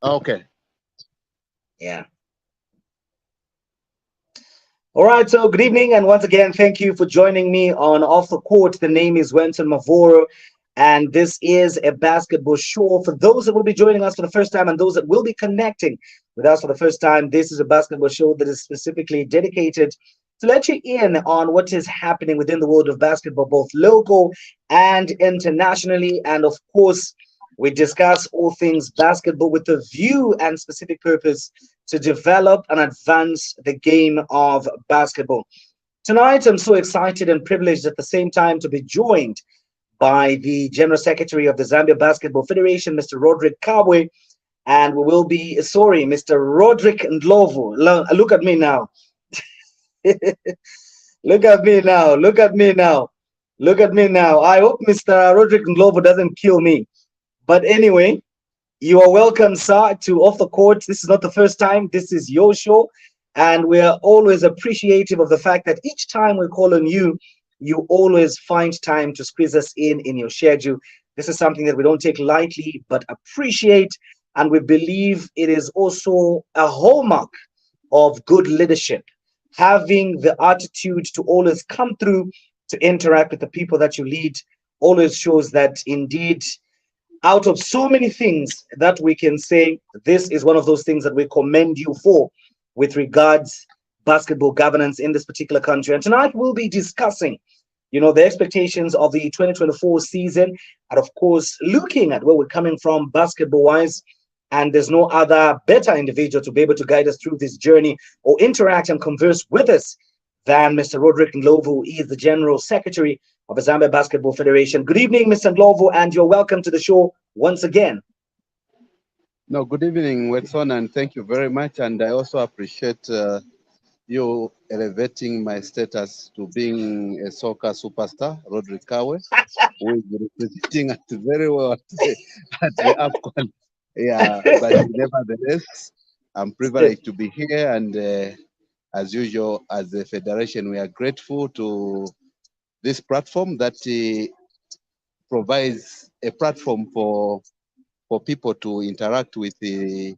Okay. Yeah. All right. So good evening, and once again, thank you for joining me on Off the Court. The name is Wenson Mavoro, and this is a basketball show. For those that will be joining us for the first time and those that will be connecting with us for the first time, this is a basketball show that is specifically dedicated to let you in on what is happening within the world of basketball, both local and internationally. And of course, we discuss all things basketball with a view and specific purpose to develop and advance the game of basketball. Tonight, I'm so excited and privileged at the same time to be joined by the General Secretary of the Zambia Basketball Federation, Mr. Roderick Kabwe, and we will be, sorry, Mr. Roderick Ndlovu. Look at me now. Look at me now. Look at me now. Look at me now. I hope Mr. Roderick Ndlovu doesn't kill me. But anyway, you are welcome, sir, to Off the Court. This is not the first time. This is your show. And we are always appreciative of the fact that each time we call on you, you always find time to squeeze us in your schedule. This is something that we don't take lightly, but appreciate. And we believe it is also a hallmark of good leadership. Having the attitude to always come through to interact with the people that you lead always shows that indeed out of so many things that we can say, this is one of those things that we commend you for with regards basketball governance in this particular country. And tonight we'll be discussing, the expectations of the 2024 season, and of course, looking at where we're coming from basketball wise. And there's no other better individual to be able to guide us through this journey or interact and converse with us than Mr. Roderick Ndlovu, who is the General Secretary of the Zambia Basketball Federation. Good evening, Mr. Ndlovu, and you're welcome to the show once again. No, good evening, Wetson, and thank you very much. And I also appreciate you elevating my status to being a soccer superstar, Roderick Kawe, who is representing us very well at the AFCON. Yeah, but nevertheless, I'm privileged to be here. And as usual, as a federation, we are grateful to this platform that provides a platform for people to interact with the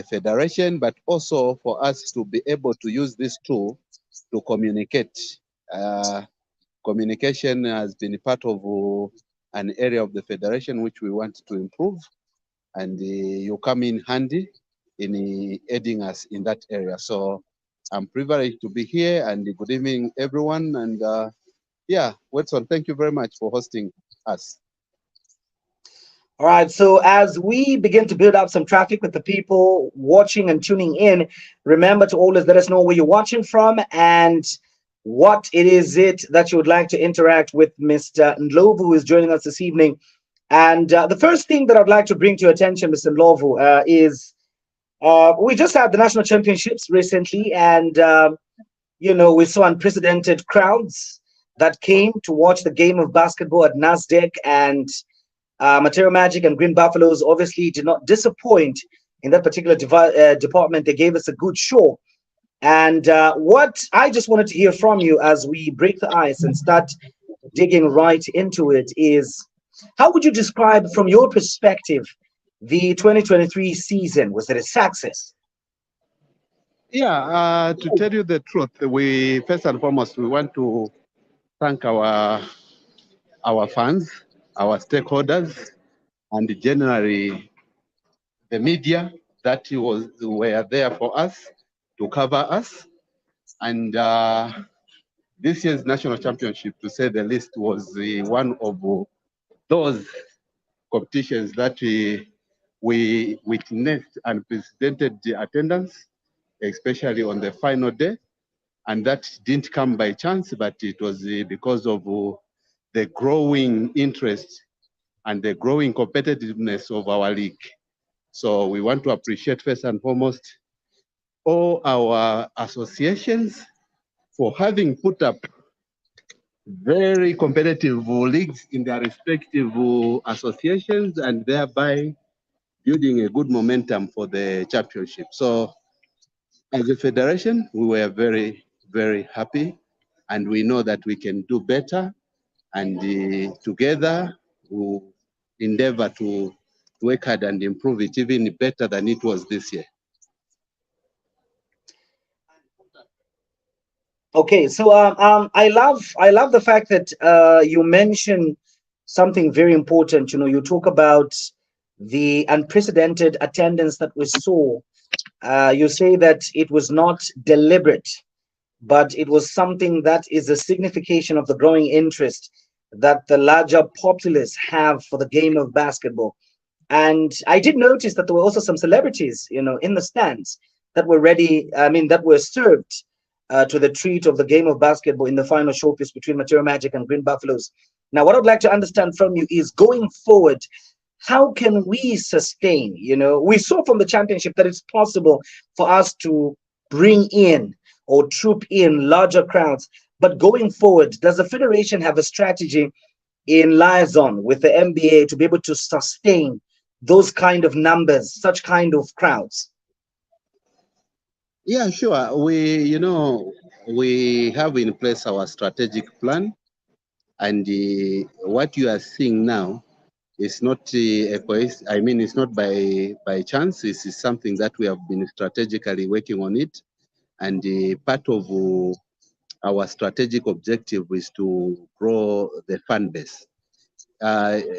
federation, but also for us to be able to use this tool to communicate. Uh, Communication has been part of an area of the federation which we want to improve, and you come in handy in aiding us in that area. So I'm privileged to be here, and good evening, everyone. And yeah, Watson, thank you very much for hosting us. All right, so as we begin to build up some traffic with the people watching and tuning in, remember to always let us know where you're watching from and what it is that you would like to interact with Mr. Ndlovu, who is joining us this evening. And the first thing that I'd like to bring to your attention, Mr. Ndlovu, is we just had the national championships recently, and we saw unprecedented crowds that came to watch the game of basketball at NASDAQ, and Material Magic and Green Buffaloes obviously did not disappoint in that particular department. They gave us a good show. And what I just wanted to hear from you as we break the ice and start digging right into it is, how would you describe from your perspective the 2023 season? Was it a success? Yeah, to tell you the truth, we first and foremost we want to thank our fans, our stakeholders, and generally the media that were there for us to cover us. And this year's national championship, to say the least, was one of those competitions that we witnessed unprecedented attendance, especially on the final day. And that didn't come by chance, but it was because of the growing interest and the growing competitiveness of our league. So we want to appreciate first and foremost all our associations for having put up very competitive leagues in their respective associations and thereby building a good momentum for the championship. So as a federation, we were very, very happy, and we know that we can do better, and together we'll endeavor to work hard and improve it even better than it was this year. Okay, so I love the fact that you mention something very important. You know, you talk about the unprecedented attendance that we saw. You say that it was not deliberate, but it was something that is a signification of the growing interest that the larger populace have for the game of basketball. And I did notice that there were also some celebrities, you know, in the stands that were ready, I mean, that were served to the treat of the game of basketball in the final showpiece between Material Magic and Green Buffaloes. Now, what I'd like to understand from you is going forward, how can we sustain, you know, we saw from the championship that it's possible for us to bring in or troop in larger crowds. But going forward, does the federation have a strategy in liaison with the NBA to be able to sustain those kind of numbers, such kind of crowds? Yeah, sure. We have in place our strategic plan, and what you are seeing now is not I mean, it's not by chance. This is something that we have been strategically working on it, and part of our strategic objective is to grow the fan base.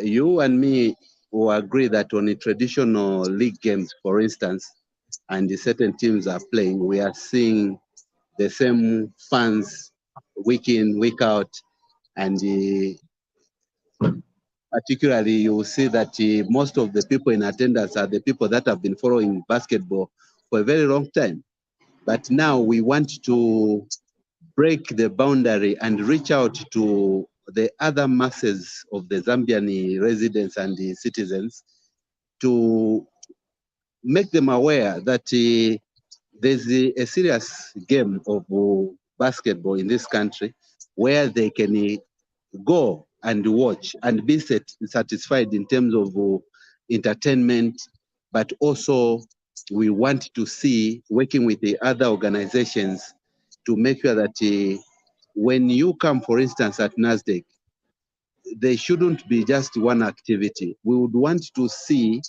You and me will agree that on the traditional league games, for instance, and the certain teams are playing, we are seeing the same fans week in, week out, and particularly you will see that most of the people in attendance are the people that have been following basketball for a very long time. But now we want to break the boundary and reach out to the other masses of the Zambian residents and the citizens to make them aware that there's a serious game of basketball in this country where they can go and watch and be satisfied in terms of entertainment, but also we want to see, working with the other organizations, to make sure that when you come, for instance, at NASDAQ, there shouldn't be just one activity. We would want to see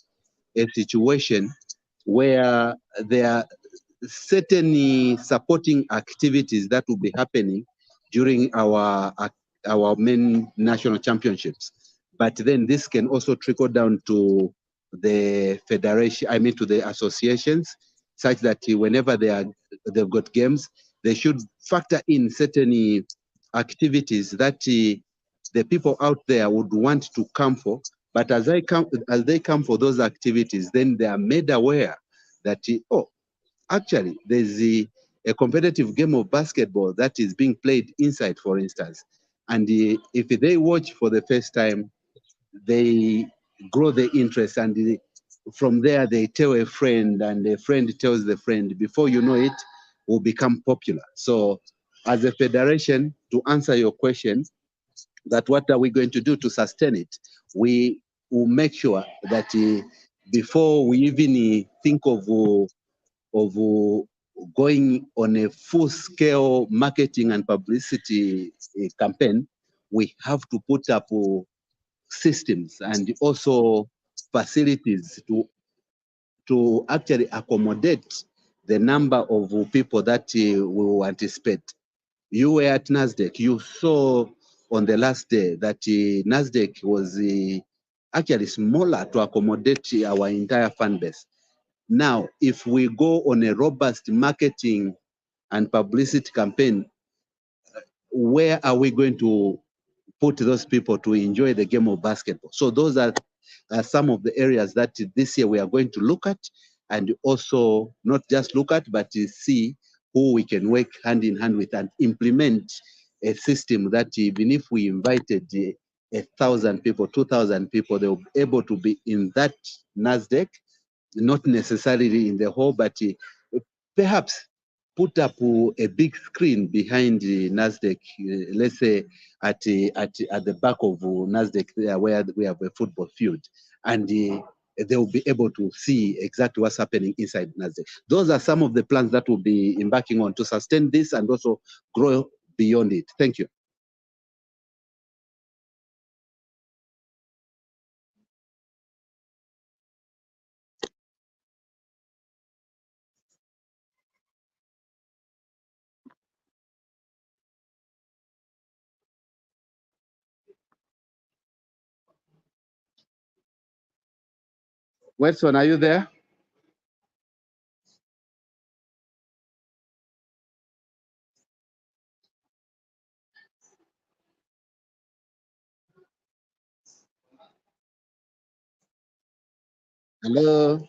a situation where there are certain supporting activities that will be happening during our main national championships. But then this can also trickle down to the federation, I mean to the associations, such that whenever they've got games, they should factor in certain activities that the people out there would want to come for. But as they come for those activities, then they are made aware that actually there's a competitive game of basketball that is being played inside, for instance. And if they watch for the first time, they grow the interest, and from there they tell a friend, and a friend tells the friend. Before you know it, will become popular. So as a federation, to answer your question, that what are we going to do to sustain it? We will make sure that before we even think of going on a full-scale marketing and publicity campaign, we have to put up systems and also facilities to actually accommodate the number of people that we will anticipate. You were at NASDAQ. You saw on the last day that NASDAQ was actually smaller to accommodate our entire fan base. Now, if we go on a robust marketing and publicity campaign, where are we going to put those people to enjoy the game of basketball? So those are some of the areas that this year we are going to look at, and also not just look at, but see who we can work hand in hand with and implement a system that even if we invited 1,000 people, 2,000 people, they will be able to be in that NASDAQ, not necessarily in the hall, but perhaps put up a big screen behind the NASDAQ, let's say at the back of NASDAQ there where we have a football field, and they will be able to see exactly what's happening inside NASDAQ. Those are some of the plans that we'll be embarking on to sustain this and also grow beyond it. Thank you. Weston, are you there? Hello?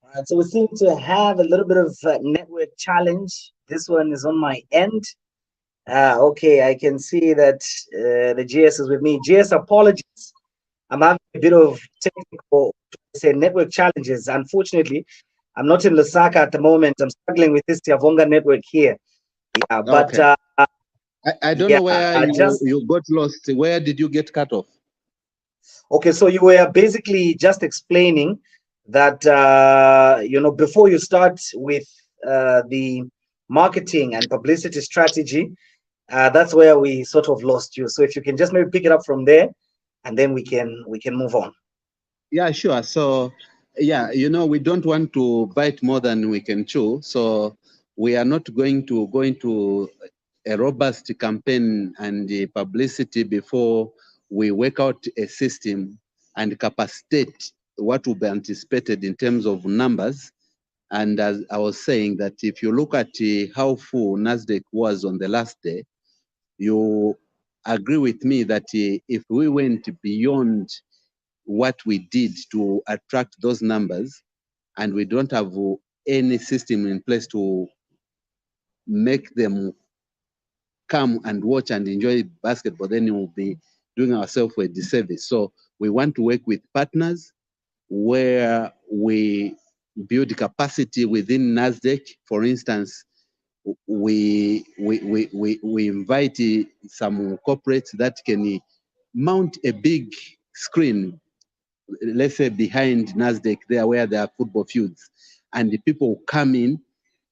All right, so we seem to have a little bit of network challenge. This one is on my end. Okay, I can see that the GS is with me. GS, apologies. I'm having a bit of technical, say, network challenges. Unfortunately, I'm not in Lusaka at the moment. I'm struggling with this Yavonga network here. Yeah, but Okay. I don't yeah, know where just you got lost. Where did you get cut off? okay. So you were basically just explaining that before you start with the marketing and publicity strategy, that's where we sort of lost you. So if you can just maybe pick it up from there, and then we can move on. Yeah, sure. So, yeah, we don't want to bite more than we can chew. So, we are not going to go into a robust campaign and the publicity before we work out a system and capacitate what will be anticipated in terms of numbers. And as I was saying, that if you look at how full NASDAQ was on the last day, you agree with me that if we went beyond what we did to attract those numbers, and we don't have any system in place to make them come and watch and enjoy basketball, then we'll be doing ourselves a disservice. So we want to work with partners where we build capacity within NASDAQ. For instance, we invite some corporates that can mount a big screen, let's say behind NASDAQ there where there are football fields, and the people come in,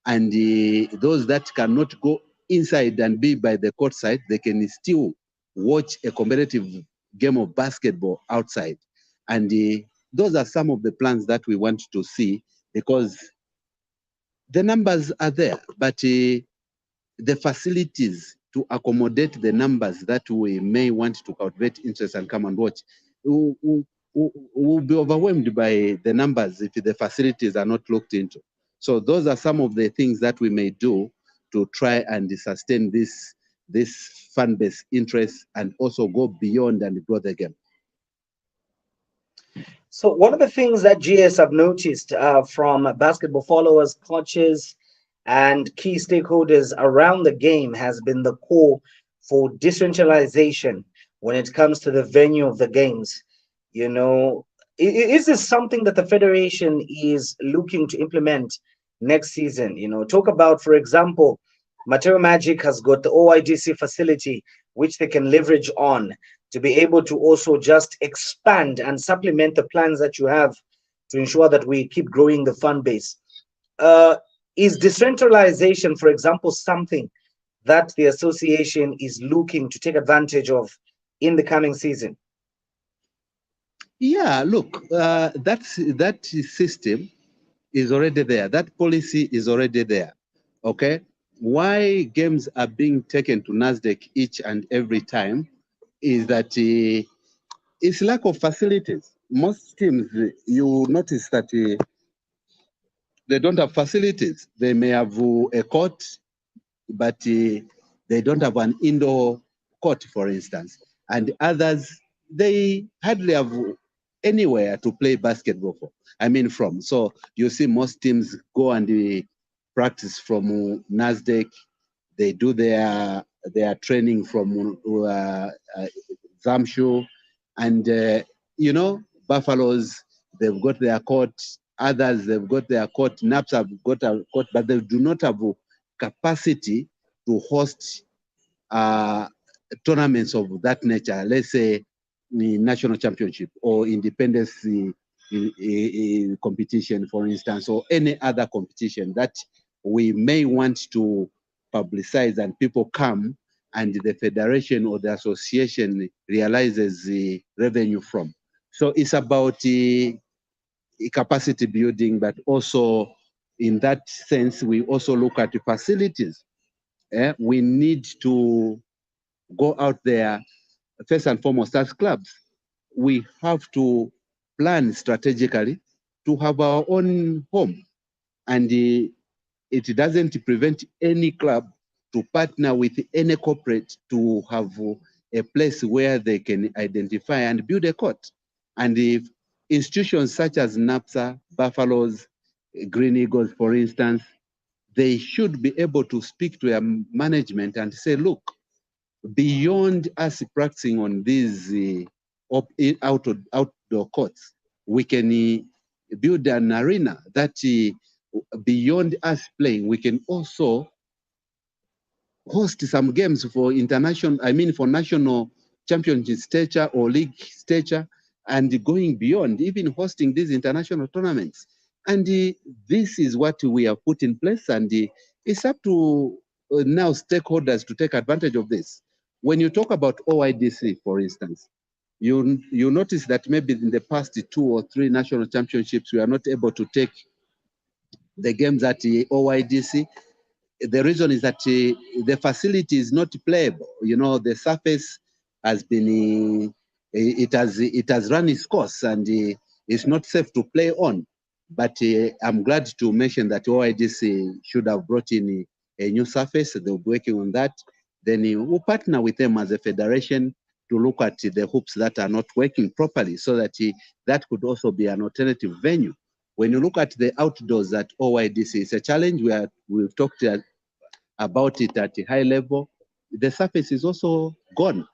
and those that cannot go inside and be by the court side, they can still watch a competitive game of basketball outside. And those are some of the plans that we want to see, because the numbers are there, but the facilities to accommodate the numbers that we may want to cultivate interest and come and watch will be overwhelmed by the numbers if the facilities are not looked into. So those are some of the things that we may do to try and sustain this fan base interest and also go beyond and grow the game. So one of the things that GS have noticed from basketball followers, coaches, and key stakeholders around the game has been the call for decentralization when it comes to the venue of the games. You know, is this something that the federation is looking to implement next season? Talk about, for example, Material Magic has got the OIDC facility, which they can leverage on to be able to also just expand and supplement the plans that you have to ensure that we keep growing the fan base. Uh, is decentralization, for example, something that the association is looking to take advantage of in the coming season? Yeah, look, that system is already there. That policy is already there. Okay, why games are being taken to NASDAQ each and every time is that it's lack of facilities. Most teams, you notice that they don't have facilities. They may have a court, but they don't have an indoor court, for instance. And others, they hardly have anywhere to play basketball from. So you see most teams go and practice from NASDAQ. They do their training from Zamshu, and Buffaloes, they've got their court. Others, they've got their court. Naps have got a court, but they do not have capacity to host tournaments of that nature. Let's say the national championship or independence competition, for instance, or any other competition that we may want to publicize and people come and the federation or the association realizes the revenue from. So it's about capacity building, but also in that sense, we also look at the facilities. We need to go out there, first and foremost, as clubs. We have to plan strategically to have our own home. And it doesn't prevent any club to partner with any corporate to have a place where they can identify and build a court. And if institutions such as NAPSA, Buffaloes, Green Eagles, for instance, they should be able to speak to their management and say, look, beyond us practicing on these outdoor courts, we can build an arena that beyond us playing, we can also host some games for for national championship stature or league stature, and going beyond, even hosting these international tournaments. And this is what we have put in place, and it's up to now stakeholders to take advantage of this. When you talk about OIDC, for instance, you notice that maybe in the past 2 or 3 national championships, we are not able to take the games at OIDC. The reason is that the facility is not playable. You know, the surface has been, it has run its course, and it's not safe to play on. But I'm glad to mention that OIDC should have brought in a new surface. They'll be working on that. Then we'll partner with them as a federation to look at the hoops that are not working properly, so that that could also be an alternative venue. When you look at the outdoors at OIDC, it's a challenge. We've talked about it at a high level. The surface is also gone.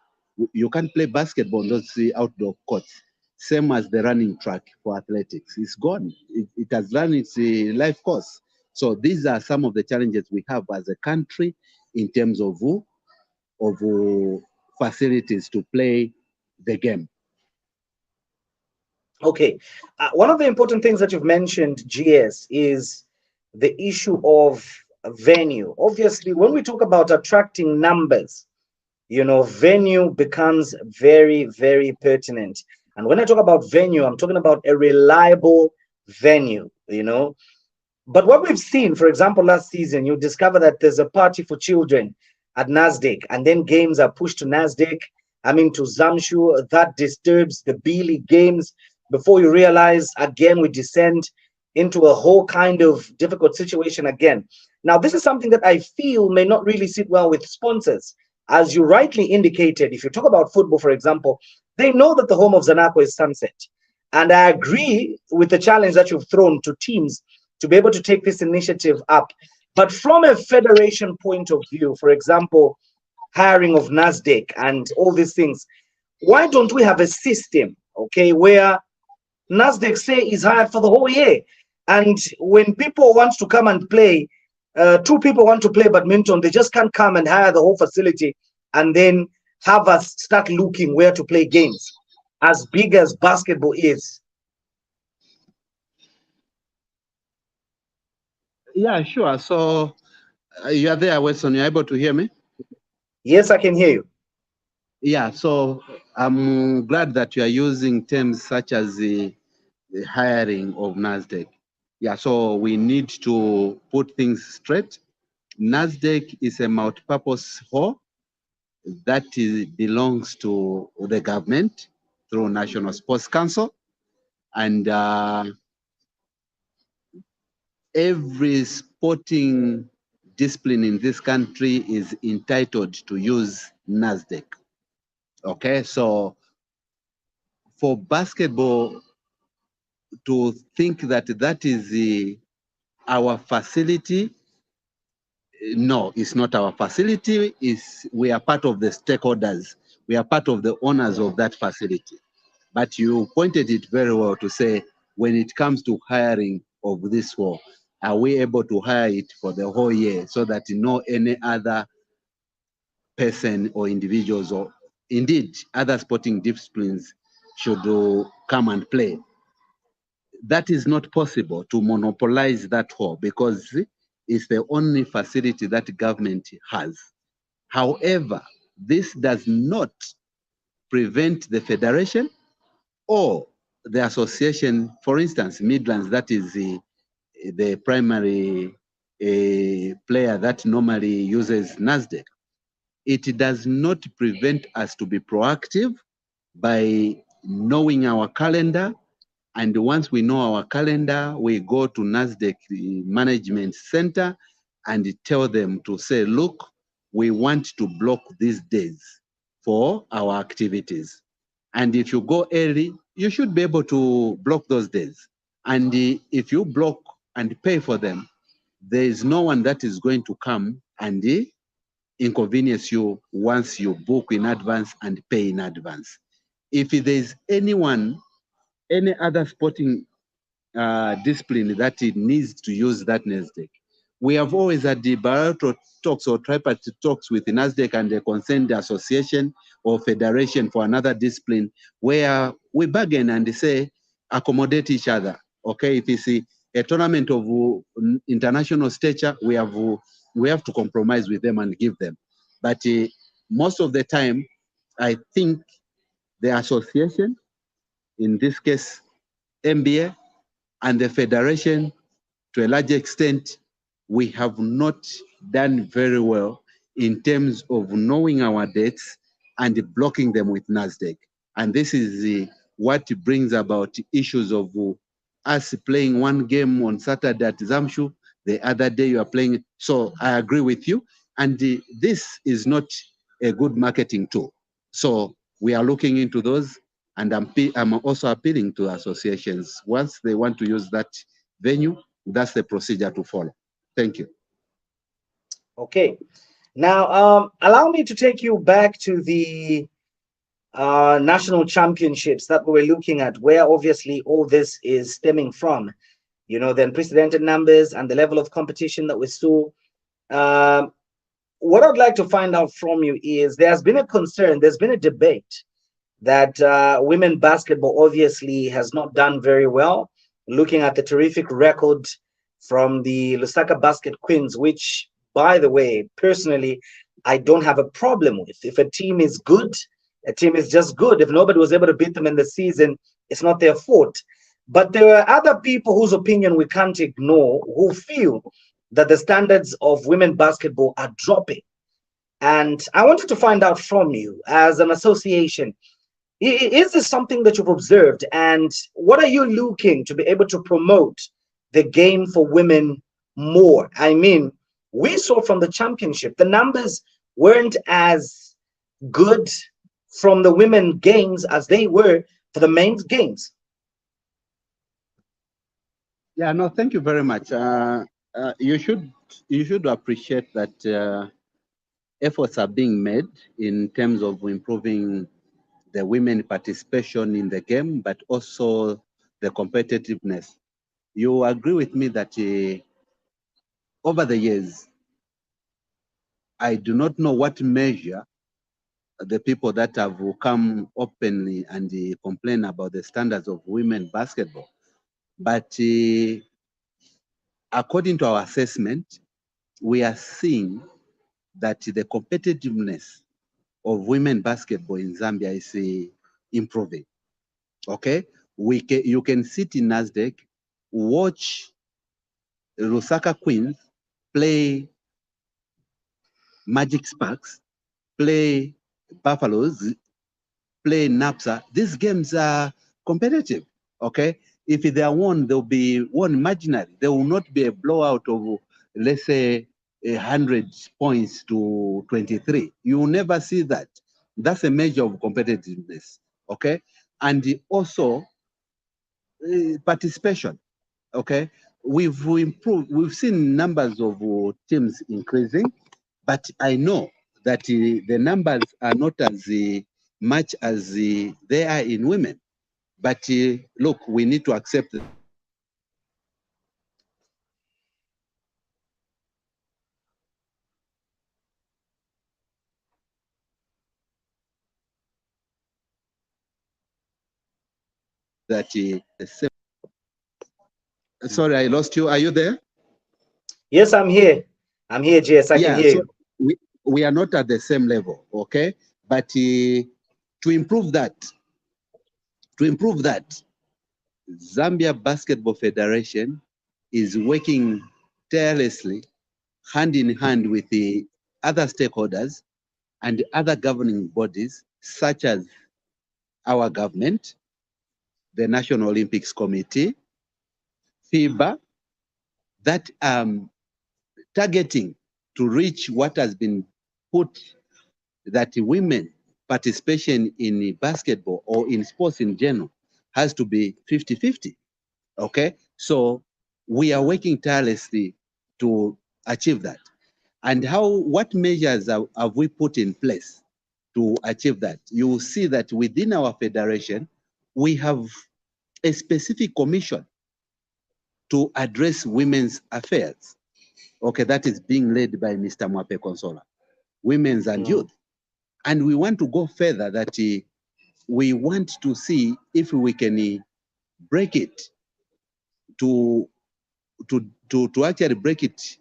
You can't play basketball on those outdoor courts. Same as the running track for athletics. It's gone. It has run its life course. So these are some of the challenges we have as a country in terms of facilities to play the game. Okay. One of the important things that you've mentioned, GS, is the issue of venue. Obviously, when we talk about attracting numbers, venue becomes very, very pertinent. And when I talk about venue, I'm talking about a reliable venue, But what we've seen, for example, last season, you discover that there's a party for children at NASDAQ, and then games are pushed to NASDAQ, to Zamshu. That disturbs the B-League games. Before you realize, again, we descend into a whole kind of difficult situation again. Now, this is something that I feel may not really sit well with sponsors. As you rightly indicated, if you talk about football, for example, they know that the home of Zanaco is Sunset. And I agree with the challenge that you've thrown to teams to be able to take this initiative up. But from a federation point of view, for example, hiring of NASDAQ and all these things, why don't we have a system, where NASDAQ say is hired for the whole year? And when people want to come and play, 2 people want to play badminton, they just can't come and hire the whole facility and then have us start looking where to play games, as big as basketball is. Yeah, sure. So you are there, Weston. You're able to hear me? Yes, I can hear you. Yeah, so I'm glad that you are using terms such as the hiring of NASDAQ. Yeah, so we need to put things straight. NASDAQ is a multi-purpose hall that belongs to the government through National Sports Council, and every sporting discipline in this country is entitled to use NASDAQ. Okay, so for basketball to think that that is our facility, no, it's not our facility. We are part of the stakeholders. We are part of the owners of that facility. But you pointed it very well to say, when it comes to hiring of this hall, are we able to hire it for the whole year so that no any other person or individuals or indeed other sporting disciplines should come and play? That is not possible to monopolize that hall because it's the only facility that government has. However, This does not prevent the federation or the association, for instance, Midlands, that is the primary player that normally uses NASDAQ. It does not prevent us to be proactive by knowing our calendar. And once we know our calendar, we go to NASDAQ Management Center and tell them to say, look, we want to block these days for our activities. And if you go early, you should be able to block those days. And if you block and pay for them, there is no one that is going to come and inconvenience you once you book in advance and pay in advance. If there is anyone, any other sporting discipline that it needs to use that NASDAQ, we have always had the bilateral talks or tripartite talks with the NASDAQ and the concerned association or federation for another discipline, where we bargain and say, accommodate each other. Okay, if it's a tournament of international stature, we have to compromise with them and give them. But most of the time, I think the association, in this case, NBA, and the federation, to a large extent, we have not done very well in terms of knowing our dates and blocking them with NASDAQ. And this is what brings about issues of us playing one game on Saturday at Zamshu, the other day you are playing. So I agree with you. And this is not a good marketing tool. So we are looking into those. And I'm also appealing to associations. Once they want to use that venue, that's the procedure to follow. Thank you. Okay. Now, allow me to take you back to the national championships that we were looking at, where obviously all this is stemming from. You know, the unprecedented numbers and the level of competition that we saw. What I'd like to find out from you is there's been a concern, there's been a debate that women basketball obviously has not done very well, looking at the terrific record from the Lusaka Basket Queens, which, by the way, personally, I don't have a problem with. If a team is good, a team is just good. If nobody was able to beat them in the season, it's not their fault. But there are other people whose opinion we can't ignore, who feel that the standards of women basketball are dropping. And I wanted to find out from you, as an association, is this something that you've observed? And what are you looking to be able to promote the game for women more? I mean, we saw from the championship, the numbers weren't as good from the women games as they were for the men's games. Yeah, no, thank you very much. You should appreciate that efforts are being made in terms of improving the women participation in the game, but also the competitiveness. You agree with me that over the years, I do not know what measure the people that have come openly and complain about the standards of women basketball. But according to our assessment, we are seeing that the competitiveness of women basketball in Zambia is improving. Okay, you can sit in NASDAQ, watch Lusaka Queens play Magic Sparks, play Buffaloes, play NAPSA. These games are competitive. Okay, if they are won, they'll be won imaginary. There will not be a blowout of, let's say, 100 points to 23. You will never see that. That's a measure of competitiveness. Okay, and also participation. Okay, we've improved. We've seen numbers of teams increasing, but I know that the numbers are not as much as they are in women. But look, we need to accept that sorry, I lost you. Are you there? Yes, I'm here. I'm here, Jess. I can hear you. we are not at the same level, okay? But to improve that, Zambia Basketball Federation is working tirelessly, hand in hand with the other stakeholders and other governing bodies, such as our government, the National Olympics Committee, FIBA, that targeting to reach what has been put, that women participation in basketball or in sports in general has to be 50-50. Okay, so we are working tirelessly to achieve that. And what measures have we put in place to achieve that? You will see that within our federation, we have a specific commission to address women's affairs. Okay, that is being led by Mr. Mwape Consola, women's and youth. And we want to go further, that we want to see if we can break it to actually break it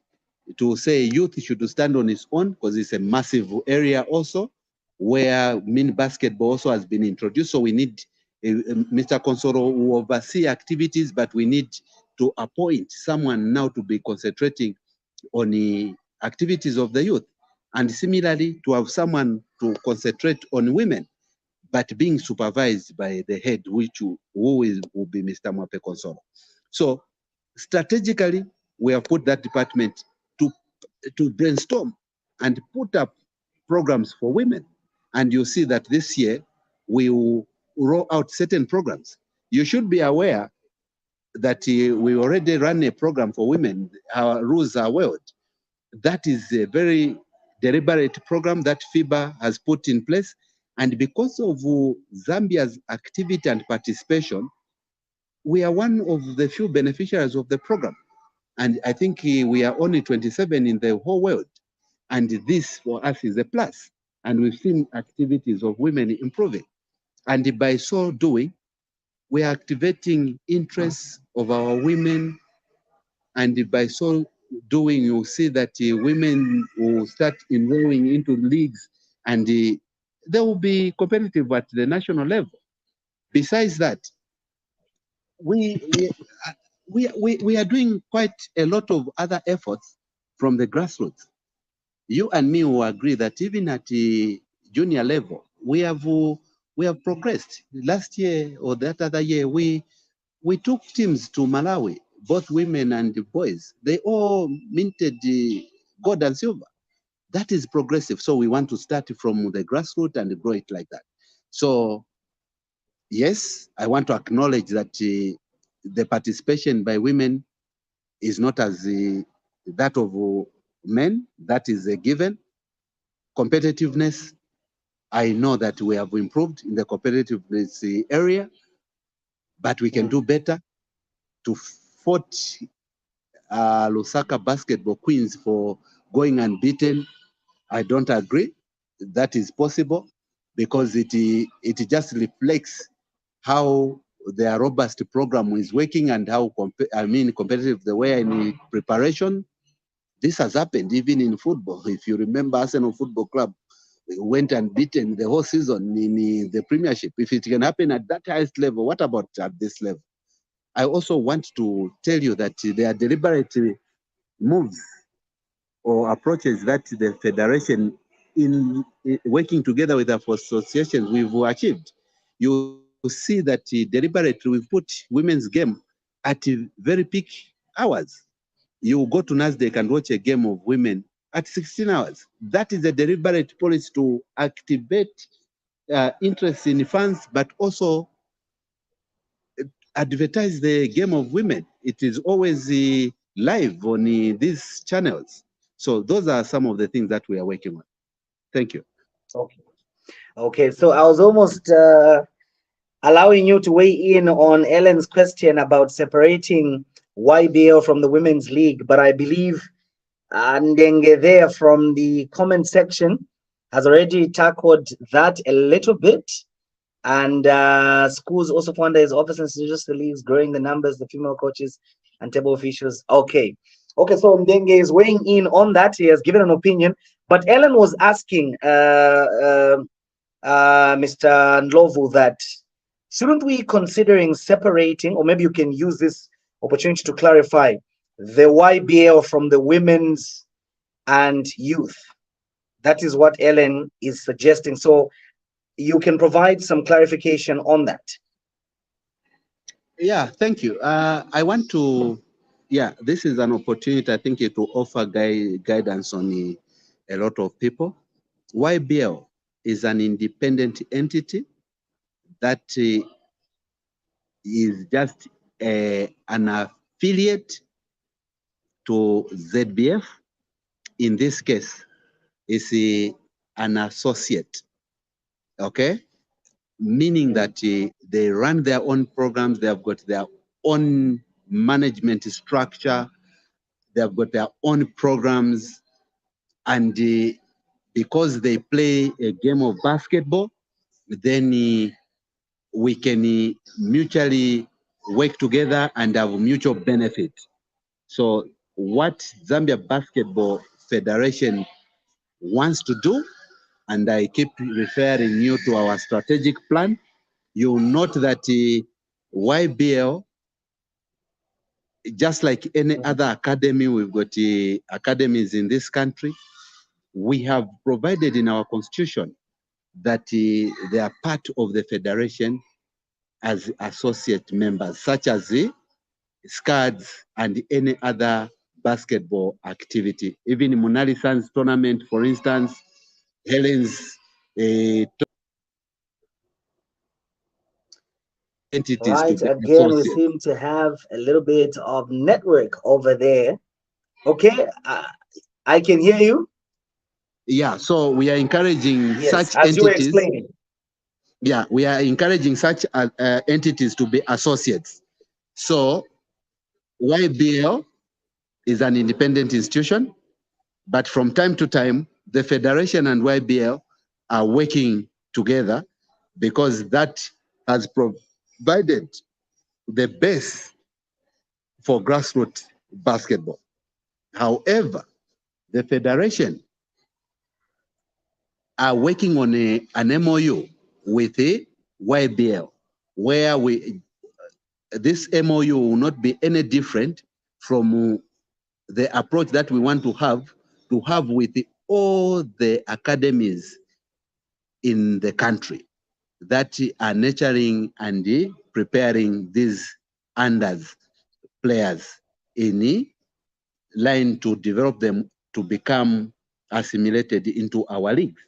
to say youth should stand on its own, because it's a massive area also where mini basketball also has been introduced. So we need Mr. Consoro who oversee activities, but we need to appoint someone now to be concentrating on the activities of the youth. And similarly, to have someone to concentrate on women, but being supervised by the head, who will be Mr. Mwape Consoro. So strategically, we have put that department to brainstorm and put up programs for women. And you see that this year, we will roll out certain programs. You should be aware that we already run a program for women. Our rules are world. That is a very deliberate program that FIBA has put in place. And because of Zambia's activity and participation, we are one of the few beneficiaries of the program. And I think we are only 27 in the whole world. And this for us is a plus. And we've seen activities of women improving. And by so doing, we are activating interests of our women. And by so doing, you'll see that women will start enrolling into leagues, and they will be competitive at the national level. Besides that, we are doing quite a lot of other efforts from the grassroots. You and me will agree that even at the junior level, we have progressed. Last year or that other year, we took teams to Malawi, both women and boys. They all minted gold and silver. That is progressive. So we want to start from the grassroots and grow it like that. So yes, I want to acknowledge that the participation by women is not as that of men. That is a given. Competitiveness, I know that we have improved in the competitiveness area, but we can do better. To fought Lusaka basketball queens for going unbeaten, I don't agree. That is possible because it just reflects how their robust program is working and how competitive they were in preparation. This has happened even in football. If you remember, Arsenal Football Club went unbeaten the whole season in the Premiership. If it can happen at that highest level, what about at this level? I also want to tell you that there are deliberate moves or approaches that the Federation, in working together with our associations, we've achieved. You see that deliberately we've put women's game at very peak hours. You go to NASDAQ and watch a game of women at 16 hours. That is a deliberate policy to activate interest in fans, but also advertise the game of women. It is always live on these channels. So those are some of the things that we are working on. Thank you. Okay, so I was almost allowing you to weigh in on Ellen's question about separating YBL from the Women's League, but I believe Ndenge there from the comment section has already tackled that a little bit. And schools also fund his office and suggests the leagues growing the numbers, the female coaches and table officials. Okay, Okay, so Ndenge is weighing in on that. He has given an opinion. But Ellen was asking Mr. Ndlovu that shouldn't we considering separating, or maybe you can use this opportunity to clarify the YBL from the women's and youth. That is what Ellen is suggesting. So you can provide some clarification on that. Yeah, thank you. I want to, yeah, this is an opportunity, I think, to offer guidance on a lot of people. YBL is an independent entity that is just an affiliate to ZBF. In this case, is an associate, okay? Meaning that they run their own programs, they have got their own management structure, they have got their own programs, and because they play a game of basketball, then we can mutually work together and have mutual benefit. So what Zambia Basketball Federation wants to do, and I keep referring you to our strategic plan, you'll note that YBL, just like any other academy, we've got academies in this country, we have provided in our constitution that they are part of the federation as associate members, such as the SCADs and any other basketball activity. Even Munali Suns tournament, for instance, Helen's entities Right, to be again, we associates. seem to have a little bit of network over there. Okay, I can hear you. Yeah, so we are encouraging Yes, such as you were entities. explaining. Yeah, we are encouraging such entities to be associates. So YBL is an independent institution, but from time to time, the Federation and YBL are working together because that has provided the base for grassroots basketball. However, the Federation are working on an MOU with the YBL, where this MOU will not be any different from the approach that we want to have with all the academies in the country that are nurturing and preparing these unders players in line to develop them to become assimilated into our leagues.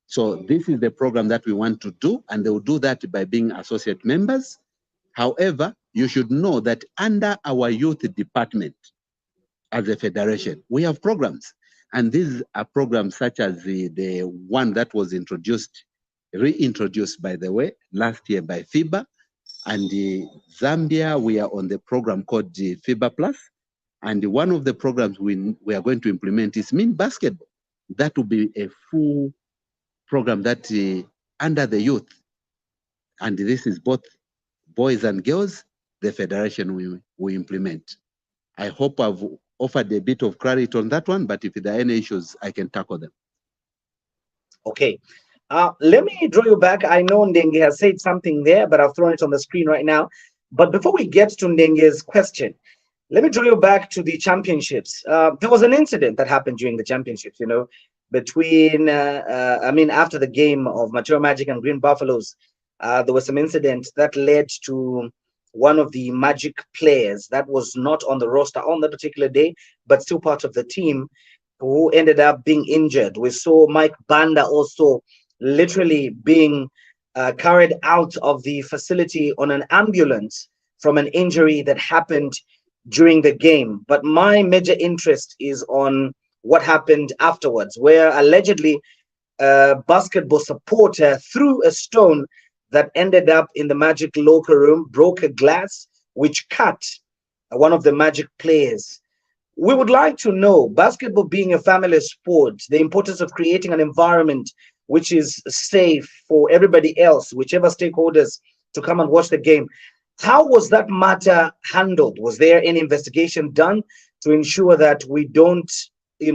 So this is the program that we want to do, and they will do that by being associate members. However, you should know that under our youth department as a federation, we have programs. And these are programs such as the one that was reintroduced, by the way, last year by FIBA. And Zambia, we are on the program called FIBA Plus. And one of the programs we are going to implement is Mean Basketball. That will be a full program that under the youth, and this is both boys and girls, the federation will implement. I hope I've offered a bit of clarity on that one, but if there are any issues, I can tackle them. Okay. Let me draw you back. I know Ndenge has said something there, but I've thrown it on the screen right now. But before we get to Ndenge's question, let me draw you back to the championships. There was an incident that happened during the championships, between, after the game of Mature Magic and Green Buffaloes, there was some incident that led to one of the Magic players that was not on the roster on that particular day, but still part of the team, who ended up being injured. We saw Mike Banda also literally being carried out of the facility on an ambulance from an injury that happened during the game. But my major interest is on what happened afterwards, where allegedly a basketball supporter threw a stone that ended up in the Magic locker room, broke a glass, which cut one of the Magic players. We would like to know, basketball being a family sport, the importance of creating an environment which is safe for everybody else, whichever stakeholders, to come and watch the game. How was that matter handled? Was there any investigation done to ensure that we don't,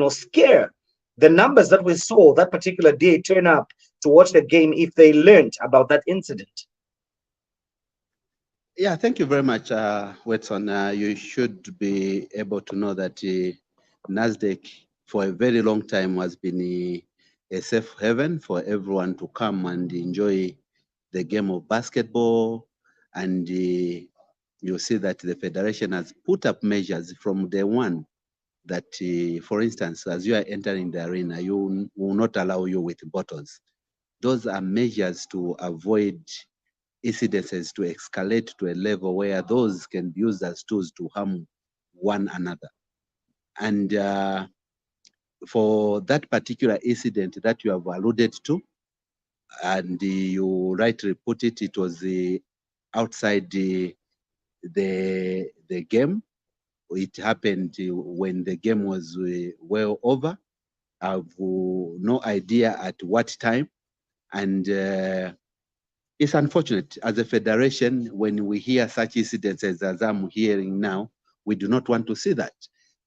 scare the numbers that we saw that particular day turn up to watch the game if they learned about that incident? Yeah, thank you very much, Watson. You should be able to know that NASDAQ for a very long time has been a safe haven for everyone to come and enjoy the game of basketball. And you see that the Federation has put up measures from day one that, for instance, as you are entering the arena, you will not allow you with bottles. Those are measures to avoid incidences to escalate to a level where those can be used as tools to harm one another. And for that particular incident that you have alluded to, and you rightly put it, it was outside the game. It happened when the game was well over. I have no idea at what time. And it's unfortunate. As a federation, when we hear such incidents as I'm hearing now, we do not want to see that.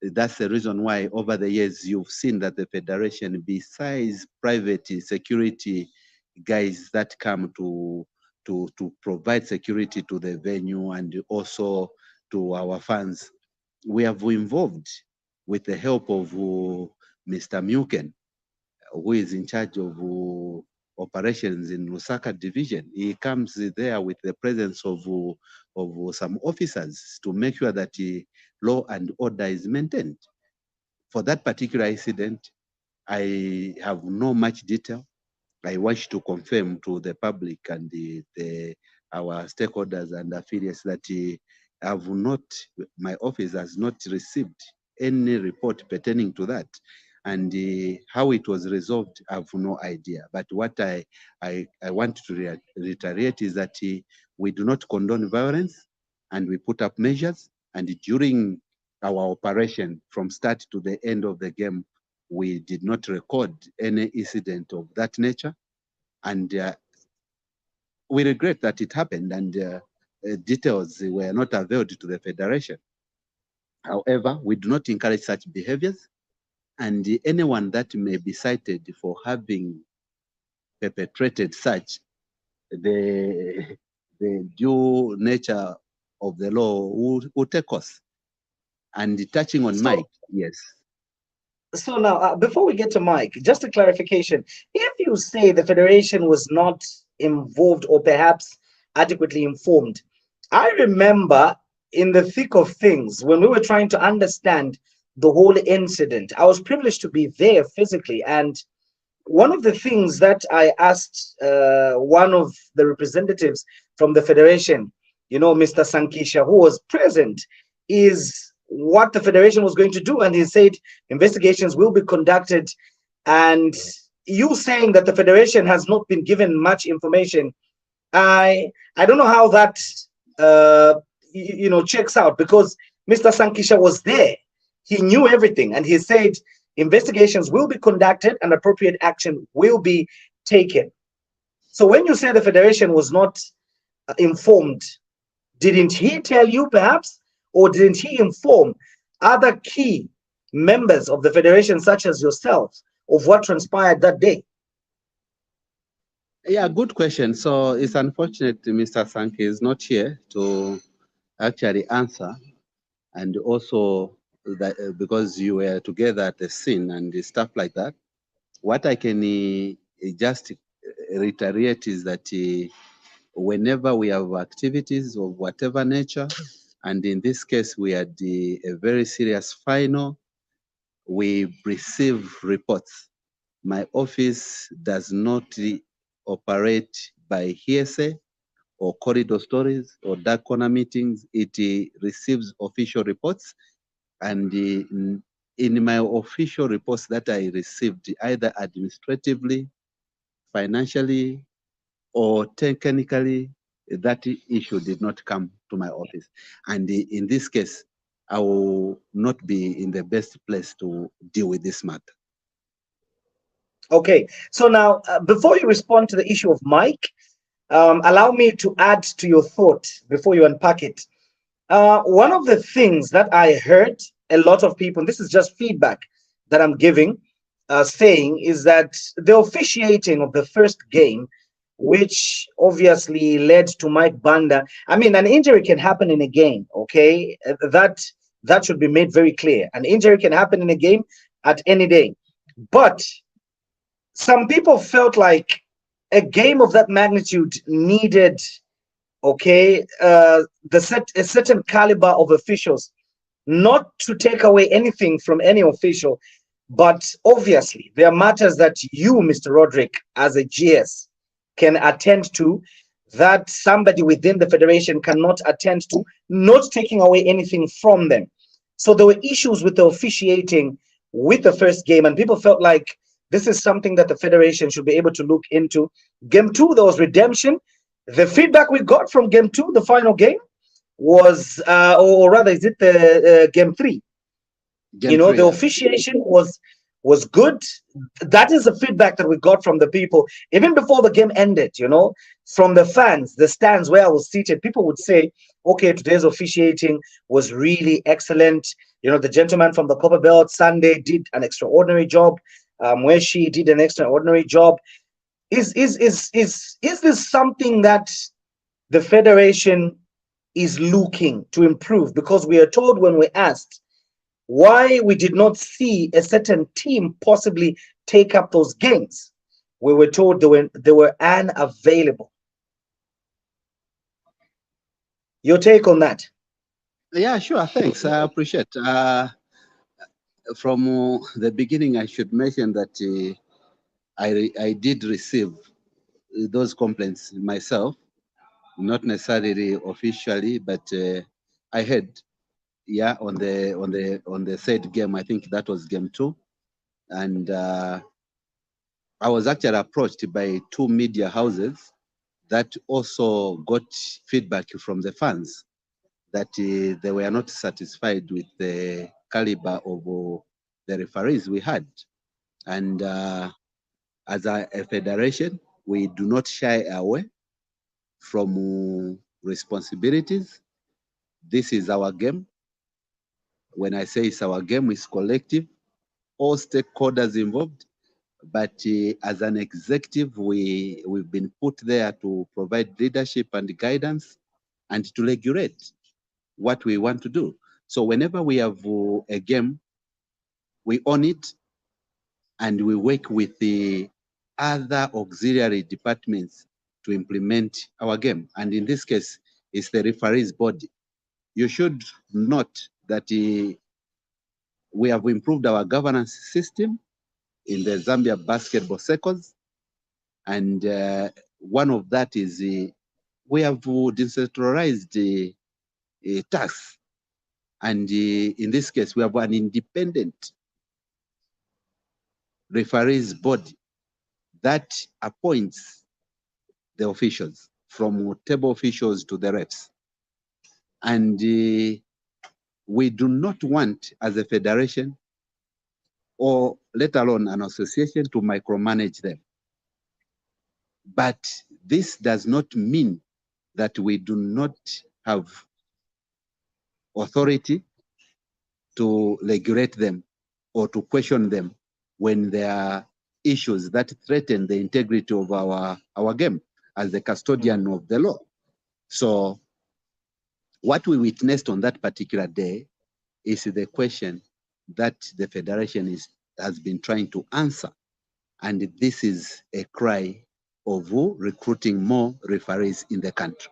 That's the reason why over the years you've seen that the federation, besides private security guys that come to provide security to the venue and also to our fans, we have involved with the help of Mr. Muken, who is in charge of operations in Lusaka division. He comes there with the presence of some officers to make sure that law and order is maintained. For that particular incident, I have no much detail. I wish to confirm to the public and our stakeholders and affiliates that have not, my office has not received any report pertaining to that. And how it was resolved, I have no idea. But what I want to reiterate is that we do not condone violence, and we put up measures. And during our operation, from start to the end of the game, we did not record any incident of that nature. And we regret that it happened, and details were not availed to the Federation. However, we do not encourage such behaviors. And anyone that may be cited for having perpetrated such, the due nature of the law will take us. And touching on Mike, yes. So now, before we get to Mike, just a clarification. If you say the Federation was not involved or perhaps adequately informed, I remember in the thick of things, when we were trying to understand the whole incident, I was privileged to be there physically. And one of the things that I asked one of the representatives from the Federation, Mr. Sankisha, who was present, is what the Federation was going to do. And he said investigations will be conducted. And you saying that the Federation has not been given much information, I don't know how that checks out, because Mr. Sankisha was there. He knew everything, and he said investigations will be conducted and appropriate action will be taken. So when you say the Federation was not informed, didn't he tell you perhaps, or didn't he inform other key members of the Federation, such as yourself, of what transpired that day? Yeah, good question. So it's unfortunate Mr. Sankey is not here to actually answer, and also that because you were together at the scene and stuff like that. What I can just reiterate is that whenever we have activities of whatever nature, and in this case we had a very serious final, we receive reports. My office does not operate by hearsay or corridor stories or dark corner meetings. It receives official reports, and in my official reports that I received, either administratively, financially, or technically, that issue did not come to my office. And in this case, I will not be in the best place to deal with this matter. Okay, so now before you respond to the issue of Mike, allow me to add to your thought before you unpack it. One of the things that I heard a lot of people, and this is just feedback that I'm giving, saying is that the officiating of the first game, which obviously led to Mike Banda. I mean, an injury can happen in a game, okay? That should be made very clear. An injury can happen in a game at any day. But some people felt like a game of that magnitude needed, okay, a certain caliber of officials, not to take away anything from any official, but obviously there are matters that you, Mr. Roderick, as a GS, can attend to, that somebody within the federation cannot attend to, not taking away anything from them. So there were issues with the officiating with the first game, and people felt like this is something that the federation should be able to look into. Game two, there was redemption. The feedback we got from game two, the final game, was, or rather, is it the game three? Game three, The yeah. officiation was good. That is the feedback that we got from the people even before the game ended. From the fans, the stands where I was seated, people would say, okay, today's officiating was really excellent. The gentleman from the Copper Belt Sunday did an extraordinary job. Where she did an extraordinary job. Is this something that the federation is looking to improve? Because we are told, when we asked why we did not see a certain team possibly take up those games, we were told they were unavailable. Your take on that? Yeah, sure. Thanks. I appreciate. From the beginning, I should mention that I did receive those complaints myself, not necessarily officially, but I heard, yeah, on the said game. I think that was game two, and I was actually approached by two media houses that also got feedback from the fans that they were not satisfied with the caliber of the referees we had. And as a federation, we do not shy away from responsibilities. This is our game. When I say it's our game, it's collective, all stakeholders involved. But as an executive, we've been put there to provide leadership and guidance and to regulate what we want to do. So whenever we have a game, we own it and we work with the other auxiliary departments to implement our game. And in this case, it's the referees body. You should note that we have improved our governance system in the Zambia Basketball Circles. And one of that is we have decentralized tasks. And in this case, we have an independent referees body that appoints the officials, from table officials to the refs. And we do not want, as a federation, or let alone an association, to micromanage them. But this does not mean that we do not have authority to regulate them or to question them when there are issues that threaten the integrity of our game as the custodian of the law. So what we witnessed on that particular day is the question that the federation has been trying to answer. And this is a cry of recruiting more referees in the country.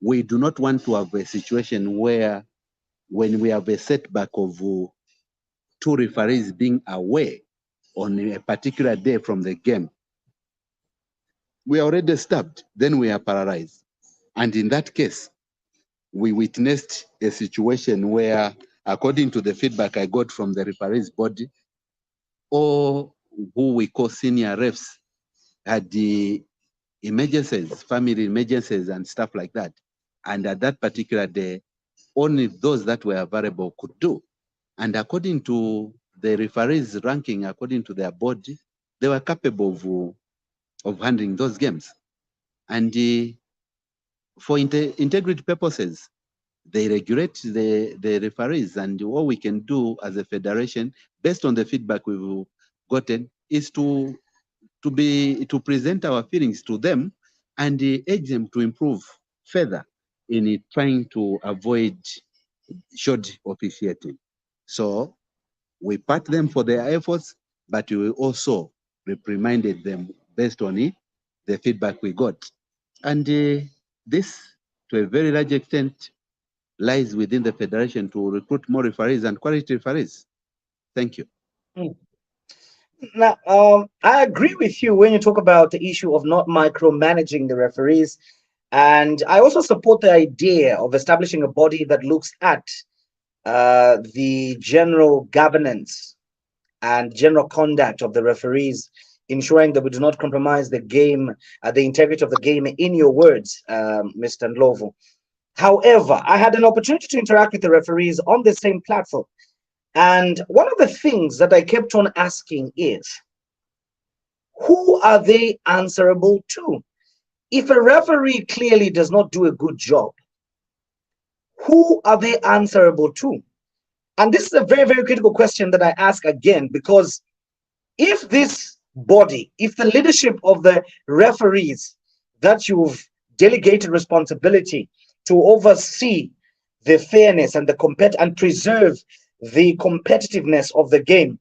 We do not want to have a situation where, when we have a setback of two referees being away on a particular day from the game, we are already stabbed, then we are paralyzed. And in that case, we witnessed a situation where, according to the feedback I got from the referees body, or who we call senior refs, had the emergencies, family emergencies and stuff like that. And at that particular day, only those that were available could do. And according to the referees ranking, according to their body, they were capable of handling those games. And for integrity purposes, they regulate the referees. And what we can do as a federation, based on the feedback we've gotten, is to present our feelings to them and urge them to improve further in trying to avoid short officiating. So we pat them for their efforts, but we also reprimanded them based on the feedback we got. And this, to a very large extent, lies within the federation to recruit more referees and quality referees. Thank you. Now, I agree with you when you talk about the issue of not micromanaging the referees. And I also support the idea of establishing a body that looks at the general governance and general conduct of the referees, ensuring that we do not compromise the game, the integrity of the game, in your words, Mr. Ndlovu. However, I had an opportunity to interact with the referees on the same platform. And one of the things that I kept on asking is, who are they answerable to? If a referee clearly does not do a good job, who are they answerable to? And this is a very, very critical question that I ask again, because if this body, if the leadership of the referees that you've delegated responsibility to oversee the fairness and and preserve the competitiveness of the game,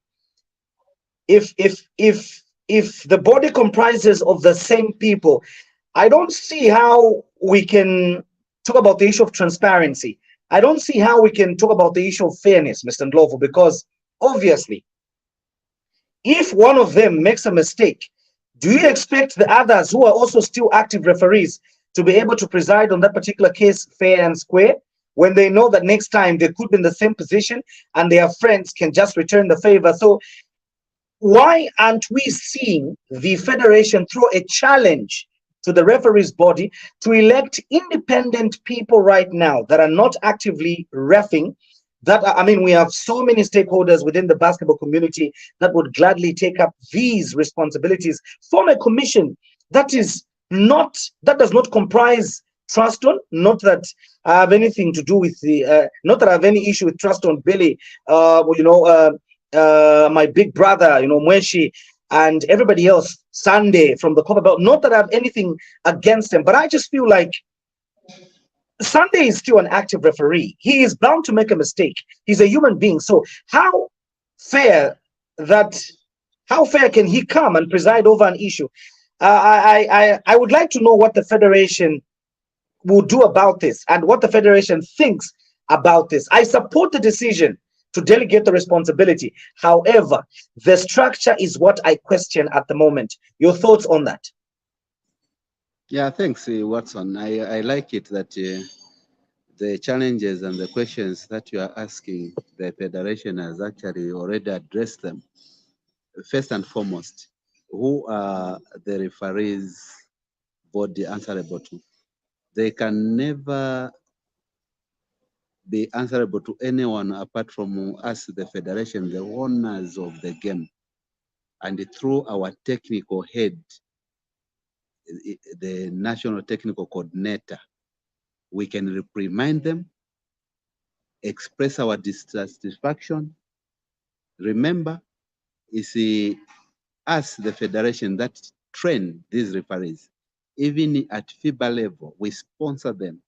if the body comprises of the same people, I don't see how we can talk about the issue of transparency. I don't see how we can talk about the issue of fairness, Mr. Ndlovu, because obviously, if one of them makes a mistake, do you expect the others who are also still active referees to be able to preside on that particular case fair and square, when they know that next time they could be in the same position and their friends can just return the favor? So why aren't we seeing the federation throw a challenge to the referees body to elect independent people right now that are not actively reffing? I mean, we have so many stakeholders within the basketball community that would gladly take up these responsibilities. Form a commission that does not comprise Truston. Not that I have anything to do with not that I have any issue with Truston, Billy, my big brother, Mweshi, and everybody else, Sunday from the Copper Belt. Not that I have anything against them, but I just feel like Sunday is still an active referee. He is bound to make a mistake. He's a human being. So how fair can he come and preside over an issue? I would like to know what the federation will do about this and what the federation thinks about this. I support the decision to delegate the responsibility. However, the structure is what I question at the moment. Your thoughts on that? Yeah, thanks, Watson. I like it that the challenges and the questions that you are asking, the federation has actually already addressed them. First and foremost, who are the referees body answerable to? They can never be answerable to anyone apart from us, the federation, the owners of the game. And through our technical head, the national technical coordinator, we can reprimand them, express our dissatisfaction. Remember, it's us, the federation, that train these referees. Even at FIBA level, we sponsor them,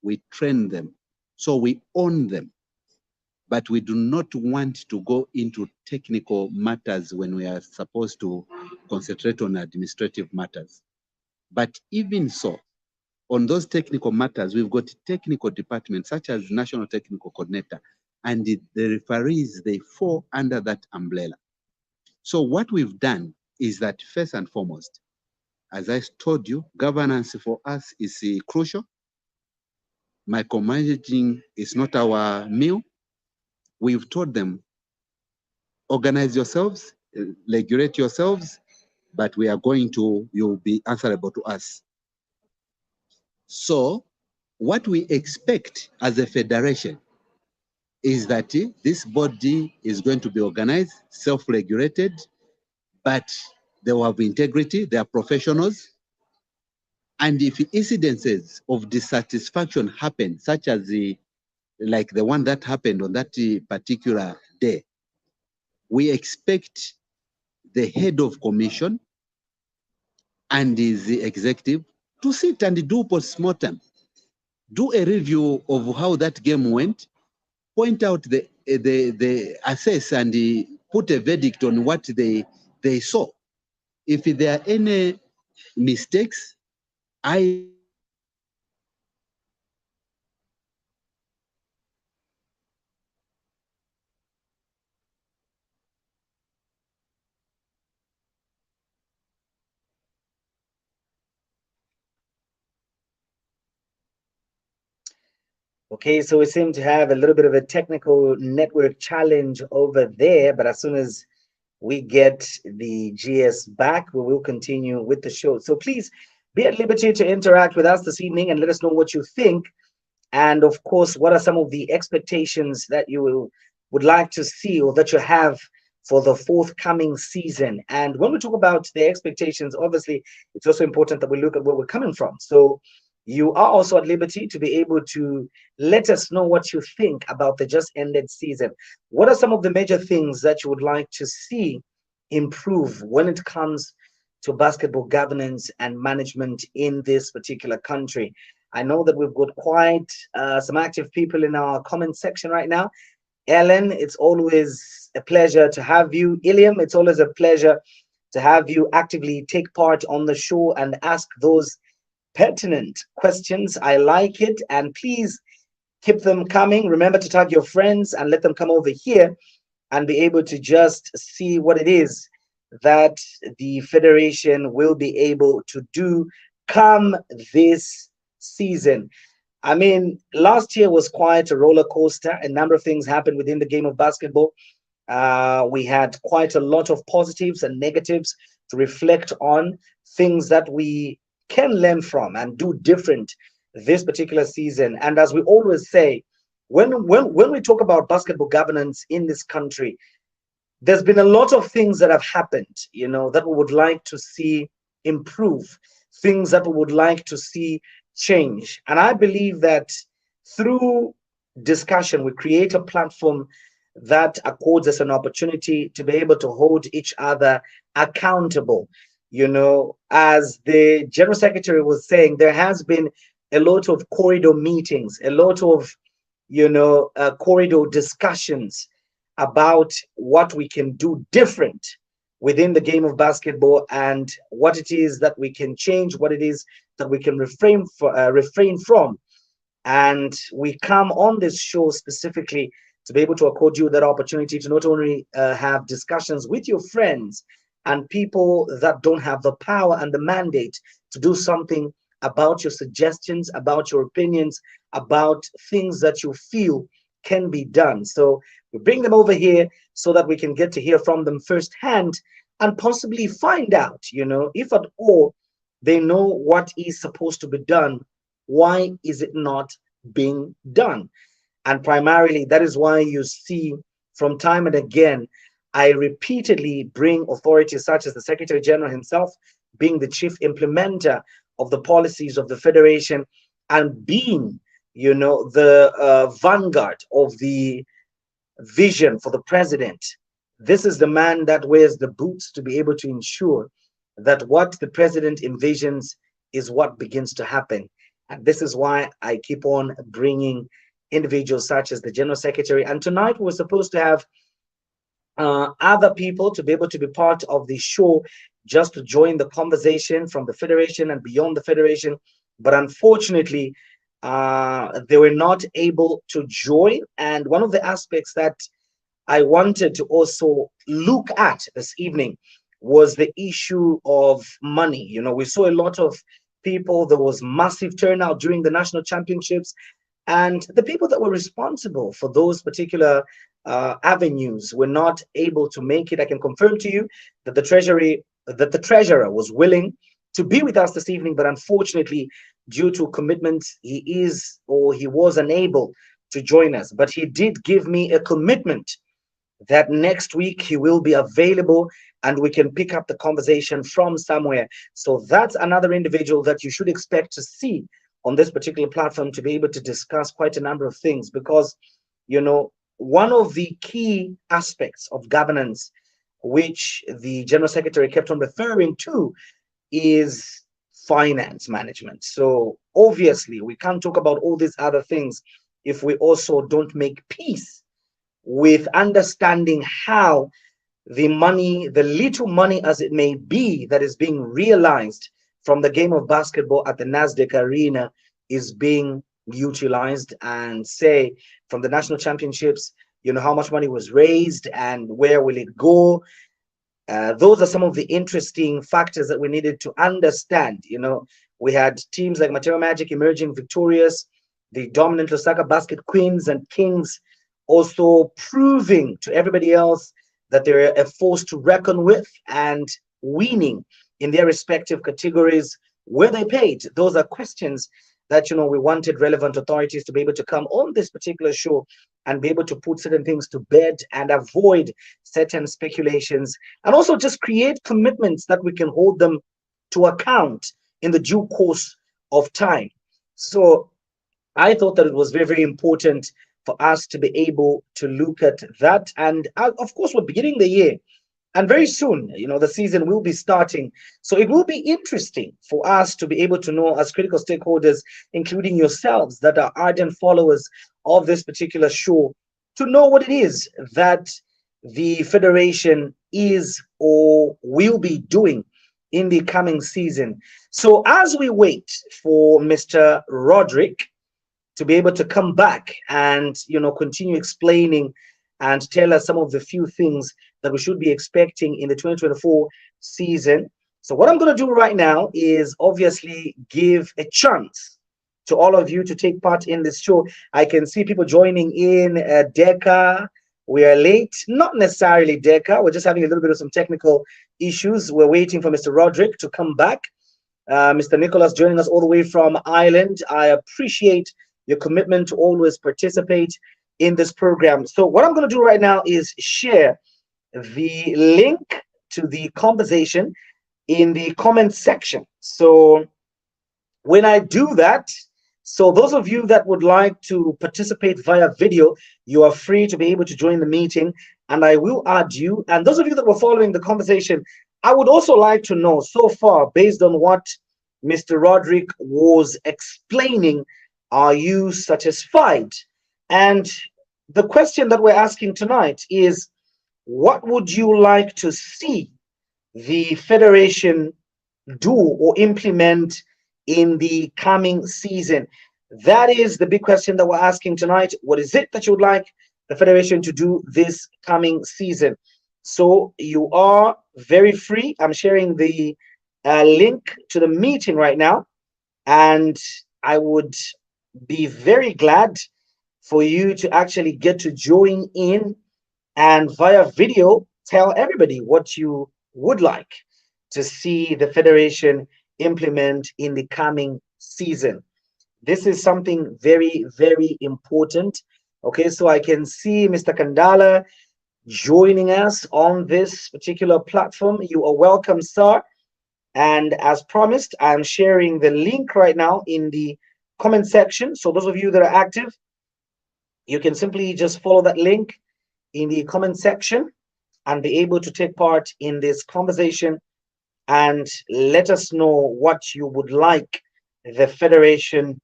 we train them, so we own them. But we do not want to go into technical matters when we are supposed to concentrate on administrative matters. But even so, on those technical matters, we've got technical departments such as National Technical Coordinator, and the referees, they fall under that umbrella. So what we've done is that first and foremost, as I told you, governance for us is crucial. Micromanaging is not our meal. We've told them, organize yourselves, regulate yourselves, but you'll be answerable to us. So what we expect as a federation is that this body is going to be organized, self-regulated, but they will have integrity, they are professionals. And if incidences of dissatisfaction happen, such as like the one that happened on that particular day, we expect the head of commission and his executive to sit and do post-mortem, do a review of how that game went, point out the assess and put a verdict on what they saw. If there are any mistakes, I Okay, so we seem to have a little bit of a technical network challenge over there, but as soon as we get the GS back, we will continue with the show. So please be at liberty to interact with us this evening and let us know what you think. And of course, what are some of the expectations that you would like to see or that you have for the forthcoming season? And when we talk about the expectations, obviously, it's also important that we look at where we're coming from. So you are also at liberty to be able to let us know what you think about the just ended season. What are some of the major things that you would like to see improve when it comes to basketball governance and management in this particular country? I know that we've got quite some active people in our comment section right now. Ellen, it's always a pleasure to have you. Iliam, it's always a pleasure to have you actively take part on the show and ask those pertinent questions. I like it. And please keep them coming. Remember to tag your friends and let them come over here and be able to just see what it is that the Federation will be able to do come this season. I mean, last year was quite a roller coaster. A number of things happened within the game of basketball. We had quite a lot of positives and negatives to reflect on, things that we can learn from and do different this particular season. And as we always say, when we talk about basketball governance in this country, there's been a lot of things that have happened, that we would like to see improve, things that we would like to see change. And I believe that through discussion, we create a platform that accords us an opportunity to be able to hold each other accountable. As the General Secretary was saying, there has been a lot of corridor meetings, a lot of, corridor discussions about what we can do different within the game of basketball and what it is that we can change, what it is that we can refrain from. And we come on this show specifically to be able to accord you that opportunity to not only have discussions with your friends and people that don't have the power and the mandate to do something about your suggestions, about your opinions, about things that you feel can be done. So we bring them over here so that we can get to hear from them firsthand and possibly find out, if at all they know what is supposed to be done, why is it not being done? And primarily, that is why you see from time and again, I repeatedly bring authorities such as the Secretary General himself, being the chief implementer of the policies of the Federation and being, the vanguard of the vision for the president. This is the man that wears the boots to be able to ensure that what the president envisions is what begins to happen. And this is why I keep on bringing individuals such as the General Secretary. And tonight we're supposed to have other people to be able to be part of the show, just to join the conversation from the Federation and beyond the Federation. But unfortunately, they were not able to join. And one of the aspects that I wanted to also look at this evening was the issue of money. We saw a lot of people. There was massive turnout during the national championships, and the people that were responsible for those particular avenues were not able to make it. I can confirm to you that the treasurer was willing to be with us this evening, but unfortunately, due to commitments, he was unable to join us. But he did give me a commitment that next week he will be available and we can pick up the conversation from somewhere. So that's another individual that you should expect to see on this particular platform to be able to discuss quite a number of things, because one of the key aspects of governance which the General Secretary kept on referring to is finance management. So obviously we can't talk about all these other things if we also don't make peace with understanding how the money, the little money as it may be, that is being realized from the game of basketball at the Nasdaq Arena is being utilized, and say from the national championships, how much money was raised and where will it go. Those are some of the interesting factors that we needed to understand. We had teams like Material Magic emerging victorious, the dominant Lusaka Basket Queens and Kings also proving to everybody else that they're a force to reckon with and winning in their respective categories. Were they paid? Those are questions that we wanted relevant authorities to be able to come on this particular show and be able to put certain things to bed and avoid certain speculations, and also just create commitments that we can hold them to account in the due course of time. So I thought that it was very, very important for us to be able to look at that. And of course, we're beginning the year, and very soon, the season will be starting. So it will be interesting for us to be able to know, as critical stakeholders, including yourselves that are ardent followers of this particular show, to know what it is that the Federation is or will be doing in the coming season. So as we wait for Mr. Roderick to be able to come back and, continue explaining and tell us some of the few things that we should be expecting in the 2024 season. So what I'm going to do right now is obviously give a chance to all of you to take part in this show. I can see people joining in. Deka, we are late. Not necessarily Deka. We're just having a little bit of some technical issues. We're waiting for Mr. Roderick to come back. Mr. Nicholas joining us all the way from Ireland. I appreciate your commitment to always participate in this program. So what I'm going to do right now is share the link to the conversation in the comment section. So when I do that, so those of you that would like to participate via video, you are free to be able to join the meeting, and I will add you. And those of you that were following the conversation, I would also like to know, so far, based on what Mr. Roderick was explaining, are you satisfied? And the question that we're asking tonight is, what would you like to see the Federation do or implement in the coming season? That is the big question that we're asking tonight. What is it that you would like the Federation to do this coming season? So you are very free. I'm sharing the link to the meeting right now, and I would be very glad for you to actually get to join in and via video tell everybody what you would like to see the Federation implement in the coming season. This is something very, very important. Okay, so I can see Mr. Kandala joining us on this particular platform. You are welcome, sir. And as promised, I'm sharing the link right now in the comment section. So those of you that are active, you can simply just follow that link in the comment section and be able to take part in this conversation and let us know what you would like the Federation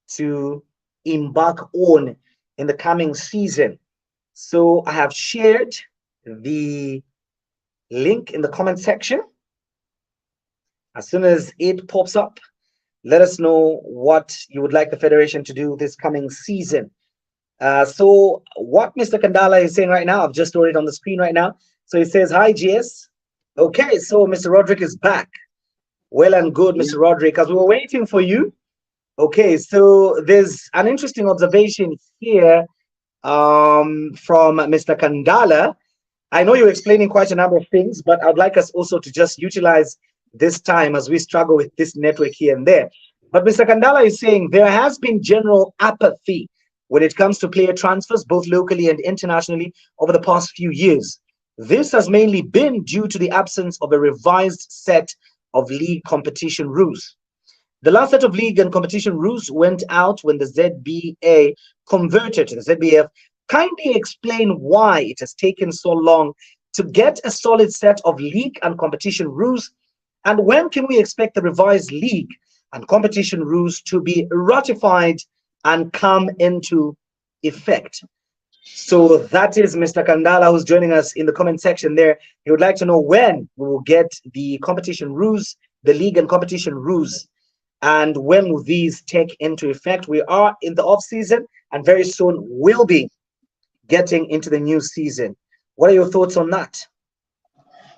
to embark on in the coming season. So I have shared the link in the comment section. As soon as it pops up, let us know what you would like the Federation to do this coming season. So what Mr. Kandala is saying right now, I've just wrote it on the screen right now. So he says, hi, GS. Okay, so Mr. Roderick is back. Well and good, Mr. Roderick, as we were waiting for you. Okay, so there's an interesting observation here from Mr. Kandala. I know you're explaining quite a number of things, but I'd like us also to just utilize this time as we struggle with this network here and there. But Mr. Kandala is saying there has been general apathy when it comes to player transfers, both locally and internationally, over the past few years. This has mainly been due to the absence of a revised set of league competition rules. The last set of league and competition rules went out when the ZBA converted to the ZBF. Kindly explain why it has taken so long to get a solid set of league and competition rules, and when can we expect the revised league and competition rules to be ratified and come into effect? So that is Mr. Kandala who's joining us in the comment section there. He would like to know when we will get the competition rules, the league and competition rules, and when will these take into effect? We are in the off season and very soon we'll be getting into the new season. What are your thoughts on that?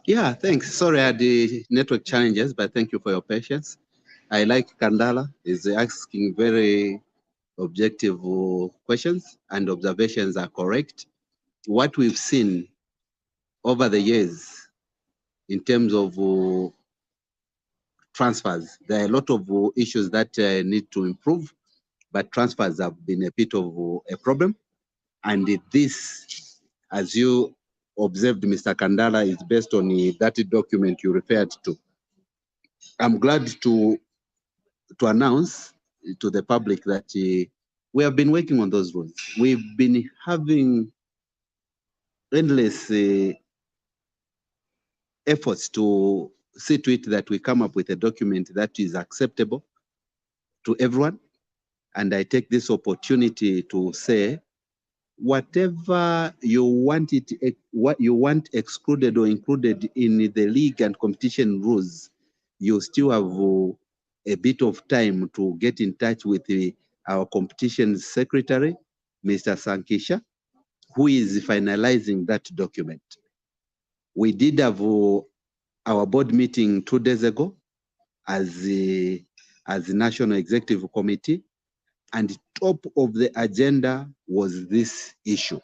Yeah, thanks. Sorry, I had the network challenges, but thank you for your patience. I like Kandala is asking very objective questions, and observations are correct. What we've seen over the years in terms of transfers, there are a lot of issues that need to improve, but transfers have been a bit of a problem. And this, as you observed, Mr. Kandala, is based on that document you referred to. I'm glad to announce to the public that we have been working on those rules. We've been having endless efforts to see to it that we come up with a document that is acceptable to everyone. And I take this opportunity to say, whatever you want what you want excluded or included in the league and competition rules, you still have a bit of time to get in touch with our competition secretary, Mr. Sankisha, who is finalizing that document. We did have our board meeting 2 days ago as the National Executive Committee, and top of the agenda was this issue.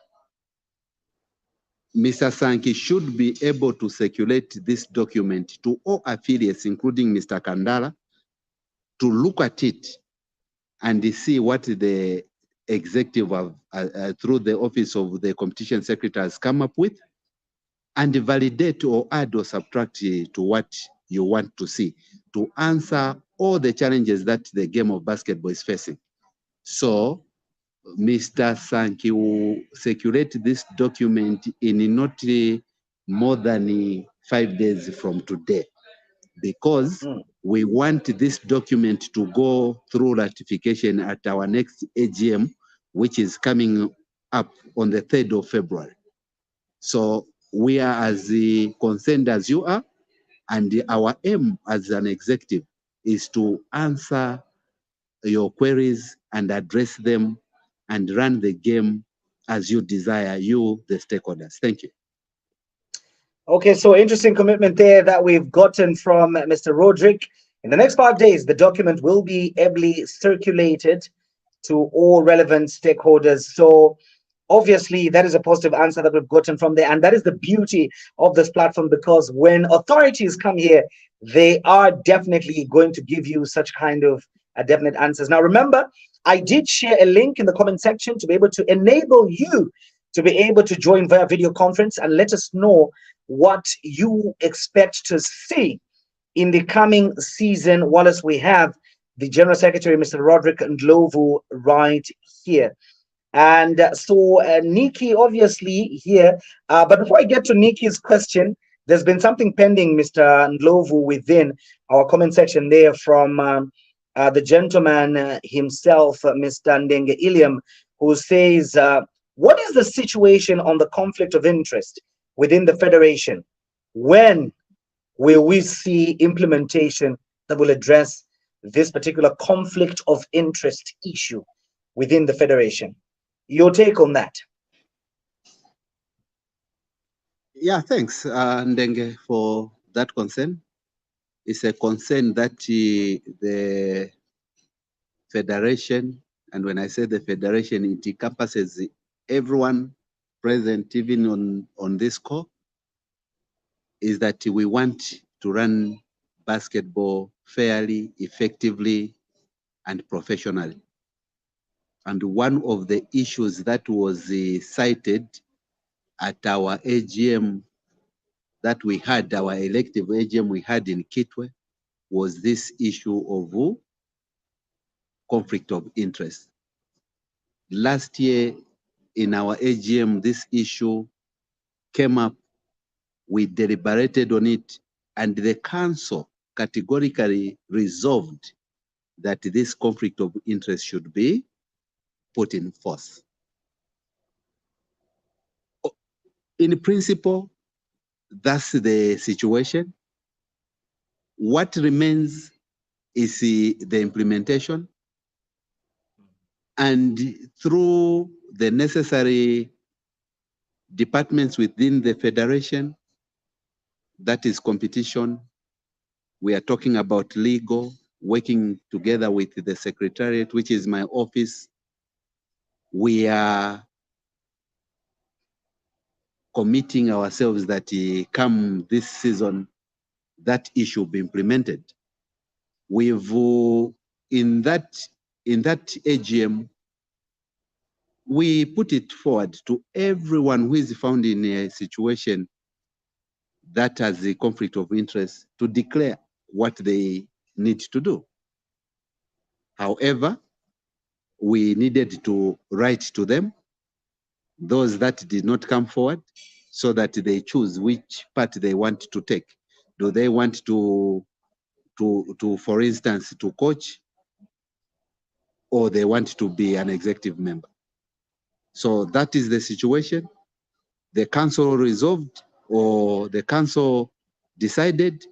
Mr. Sankey should be able to circulate this document to all affiliates, including Mr. Kandala, to look at it and see what the executive through the office of the competition secretary has come up with, and validate or add or subtract to what you want to see to answer all the challenges that the game of basketball is facing. So Mr. Sankey will circulate this document in not more than 5 days from today, because we want this document to go through ratification at our next AGM, which is coming up on the 3rd of February. So we are as concerned as you are, and our aim as an executive is to answer your queries and address them and run the game as you desire, you, the stakeholders. Thank you. Okay, so interesting commitment there that we've gotten from Mr. Roderick. In the next 5 days, the document will be ably circulated to all relevant stakeholders. So obviously, that is a positive answer that we've gotten from there. And that is the beauty of this platform, because when authorities come here, they are definitely going to give you such kind of definite answers. Now, remember, I did share a link in the comment section to be able to enable you to be able to join via video conference and let us know what you expect to see in the coming season, whilst we have the General Secretary, Mr. Roderick Ndlovu, right here. And so Nikki, obviously here, but before I get to Nikki's question, there's been something pending, Mr. Ndlovu, within our comment section there from the gentleman himself, Mr. Ndenge Iliam, who says, what is the situation on the conflict of interest within the Federation? When will we see implementation that will address this particular conflict of interest issue within the Federation? Your take on that? Yeah, thanks, Ndenge, for that concern. It's a concern that the Federation, and when I say the Federation, it encompasses everyone present, even on this call, is that we want to run basketball fairly, effectively, and professionally. And one of the issues that was cited at our AGM that we had, our elective AGM we had in Kitwe, was this issue of conflict of interest. Last year in our AGM, this issue came up. We deliberated on it, and the council categorically resolved that this conflict of interest should be put in force. In principle, that's the situation. What remains is the implementation, and through the necessary departments within the federation, that is competition. We are talking about legal, working together with the secretariat, which is my office. We are committing ourselves that come this season, that issue will be implemented. We've in that AGM, we put it forward to everyone who is found in a situation that has a conflict of interest to declare what they need to do. However, we needed to write to them, those that did not come forward, so that they choose which part they want to take. Do they want to for instance, to coach, or they want to be an executive member? So that is the situation. The council resolved, or the council decided.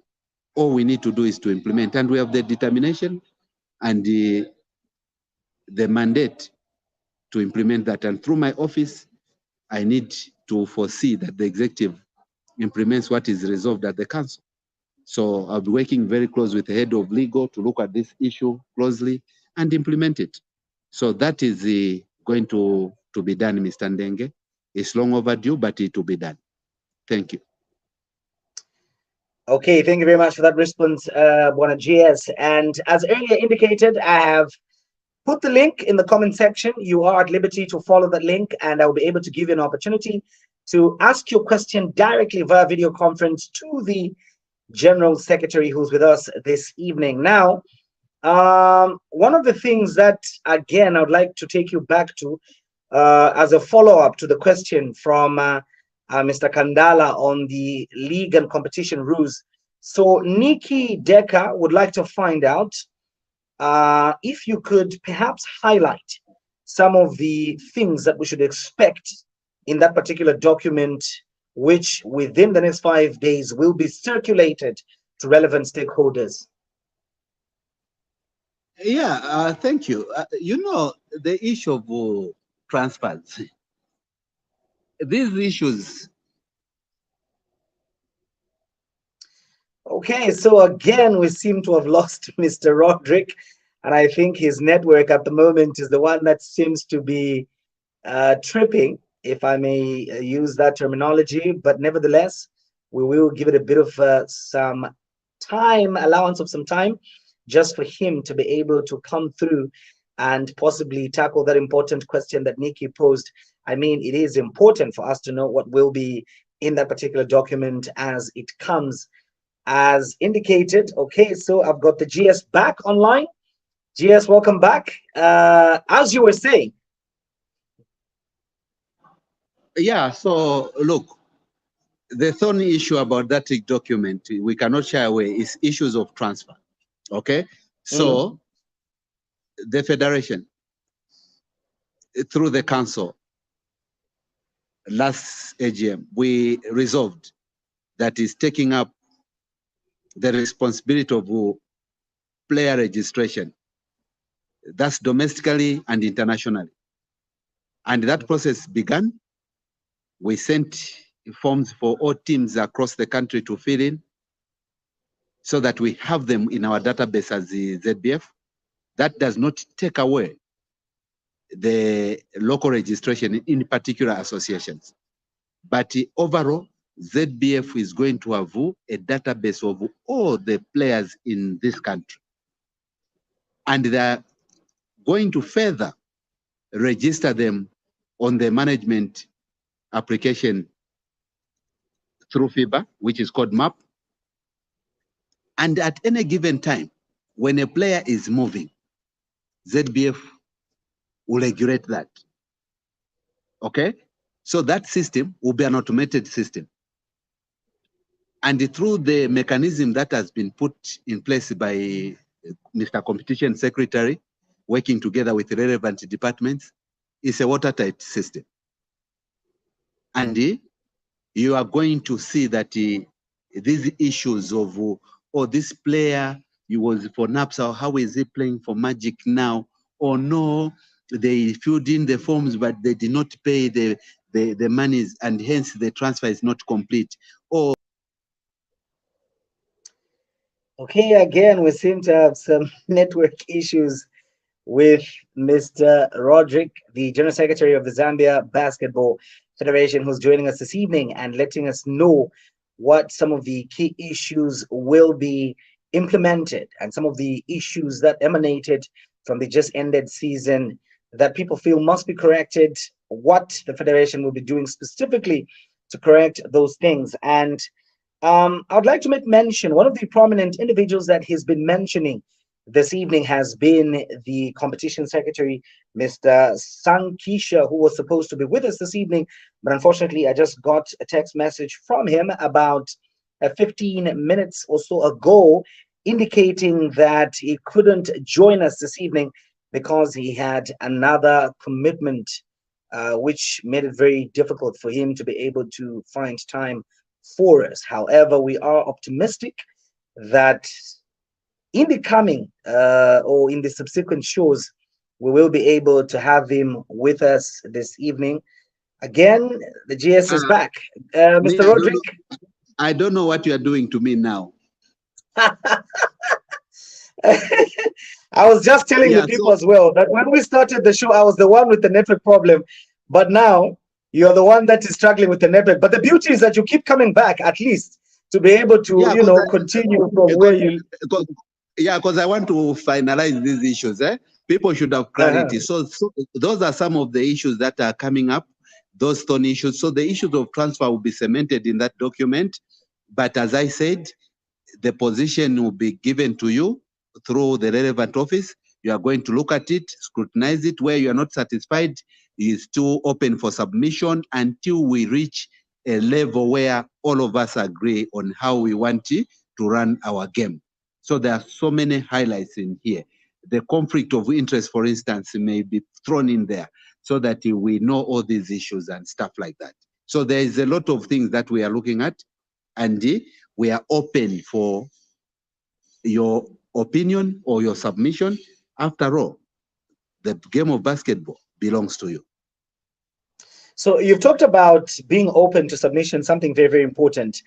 All we need to do is to implement, and we have the determination and the mandate to implement that. And through my office, I need to foresee that the executive implements what is resolved at the council. So I'll be working very close with the head of legal to look at this issue closely and implement it. So that is going to be done, Mr. Ndenge. It's long overdue, but it will be done. Thank you. Okay, thank you very much for that response, Bwana GS. And as earlier indicated, I have put the link in the comment section. You are at liberty to follow that link, and I will be able to give you an opportunity to ask your question directly via video conference to the General Secretary who's with us this evening. Now, one of the things that, again, I would like to take you back to as a follow-up to the question from Mr. Kandala on the league and competition rules. So Nikki Decker would like to find out if you could perhaps highlight some of the things that we should expect in that particular document, which within the next 5 days will be circulated to relevant stakeholders. Yeah, thank you. You know, the issue of transfers, these issues. Okay, so again, we seem to have lost Mr. Roderick, and I think his network at the moment is the one that seems to be tripping, if I may use that terminology. But nevertheless, we will give it a bit of some time, allowance of some time, just for him to be able to come through and possibly tackle that important question that Nikki posed. I mean, it is important for us to know what will be in that particular document as it comes, as indicated. Okay, so I've got the GS back online. GS, welcome back. As you were saying. Yeah, so look, the thorny issue about that document, we cannot shy away, is issues of transfer. Okay, so the federation, through the council, last AGM, we resolved that is taking up the responsibility of player registration. That's domestically and internationally. And that process began. We sent forms for all teams across the country to fill in so that we have them in our database as the ZBF. That does not take away the local registration in particular associations. But overall, ZBF is going to have a database of all the players in this country. And they're going to further register them on the management application through FIBA, which is called MAP. And at any given time, when a player is moving, ZBF will regulate that. Okay? So that system will be an automated system. And through the mechanism that has been put in place by Mr. Competition Secretary, working together with relevant departments, it's a watertight system. And you are going to see that these issues of, oh, this player, he was for NAPSA, how is he playing for Magic now? Or no, they filled in the forms, but they did not pay the monies, and hence the transfer is not complete. Or okay, again, we seem to have some network issues with Mr. Roderick, the General Secretary of the Zambia Basketball Federation, who's joining us this evening and letting us know what some of the key issues will be implemented and some of the issues that emanated from the just ended season that people feel must be corrected, what the Federation will be doing specifically to correct those things. And I would like to make mention, one of the prominent individuals that he's been mentioning this evening has been the competition secretary, Mr. Sankisha, who was supposed to be with us this evening, but unfortunately I just got a text message from him about 15 minutes or so ago indicating that he couldn't join us this evening because he had another commitment, which made it very difficult for him to be able to find time for us. However, we are optimistic that in the coming or in the subsequent shows, we will be able to have him with us this evening. Again, the GS is back. Mr. Roderick? I don't know what you are doing to me now. I was just telling the people as well that when we started the show, I was the one with the network problem. But now you're the one that is struggling with the network. But the beauty is that you keep coming back at least to be able to, continue from where you... Yeah, because I want to finalize these issues. People should have clarity. So those are some of the issues that are coming up, those stone issues. So the issues of transfer will be cemented in that document. But as I said, the position will be given to you through the relevant office. You are going to look at it, scrutinize it. Where you are not satisfied, is still open for submission until we reach a level where all of us agree on how we want to run our game. So there are so many highlights in here. The conflict of interest, for instance, may be thrown in there so that we know all these issues and stuff like that. So there is a lot of things that we are looking at, and we are open for your opinion or your submission. After all, the game of basketball belongs to you. So you've talked about being open to submission, something very, very important.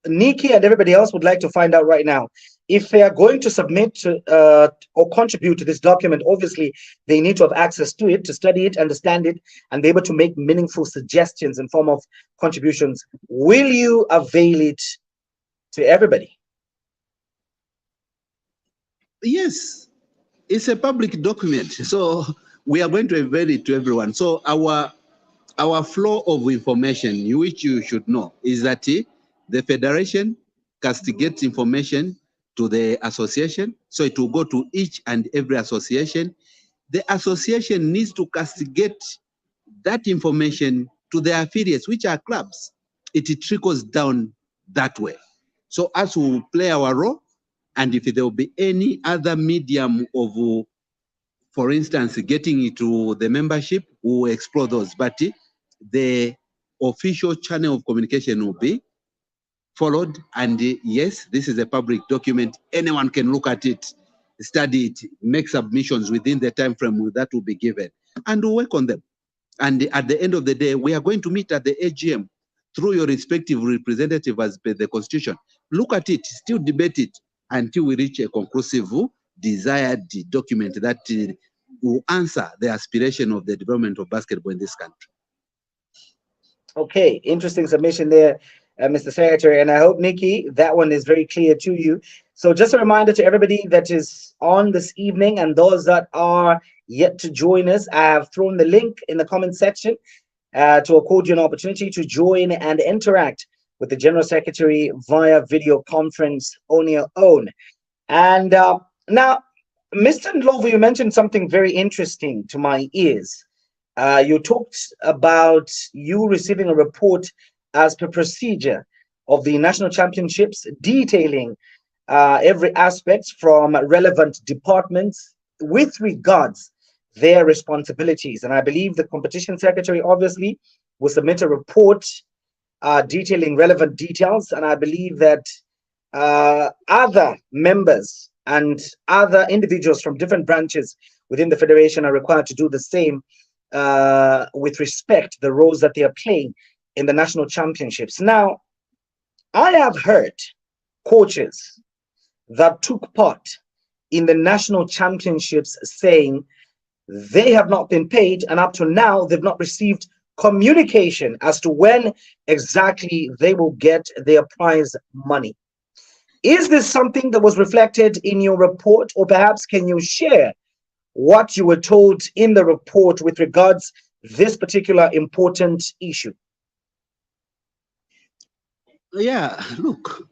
Nikki and everybody else would like to find out right now, if they are going to submit or contribute to this document, obviously they need to have access to it, to study it, understand it, and be able to make meaningful suggestions in form of contributions. Will you avail it to everybody? Yes, it's a public document, so we are going to avail it to everyone. So our flow of information, which you should know, is that the Federation castigates information to the association, so it will go to each and every association. The association needs to castigate that information to their affiliates, which are clubs. It trickles down that way. So us will play our role, and if there will be any other medium of, for instance, getting it to the membership, we will explore those. But the official channel of communication will be followed. And yes, this is a public document. Anyone can look at it, study it, make submissions within the time frame that will be given, and we'll work on them. And at the end of the day, we are going to meet at the AGM through your respective representative as per the Constitution. Look at it, still debate it until we reach a conclusive desired document that will answer the aspiration of the development of basketball in this country. Okay, interesting submission there, Mr. Secretary, and I hope, Nikki, that one is very clear to you. So just a reminder to everybody that is on this evening and those that are yet to join us, I have thrown the link in the comment section to accord you an opportunity to join and interact with the General Secretary via video conference on your own. And now, Mr. Ndlovu, you mentioned something very interesting to my ears. You talked about you receiving a report as per procedure of the national championships, detailing every aspect from relevant departments with regards their responsibilities. And I believe the competition secretary obviously will submit a report detailing relevant details. And I believe that other members and other individuals from different branches within the federation are required to do the same with respect to the roles that they are playing in the national championships. Now, I have heard coaches that took part in the national championships saying they have not been paid, and up to now, they've not received communication as to when exactly they will get their prize money. Is this something that was reflected in your report, or perhaps can you share what you were told in the report with regards this particular important issue? Yeah, look,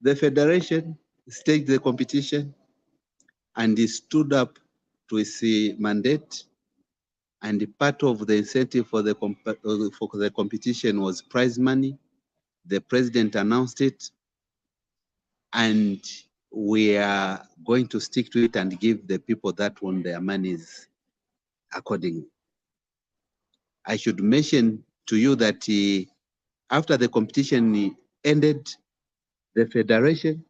the federation staged the competition and he stood up to his mandate. And part of the incentive for the competition was prize money. The president announced it, and we are going to stick to it and give the people that won their monies accordingly. I should mention to you that after the competition ended, the federation,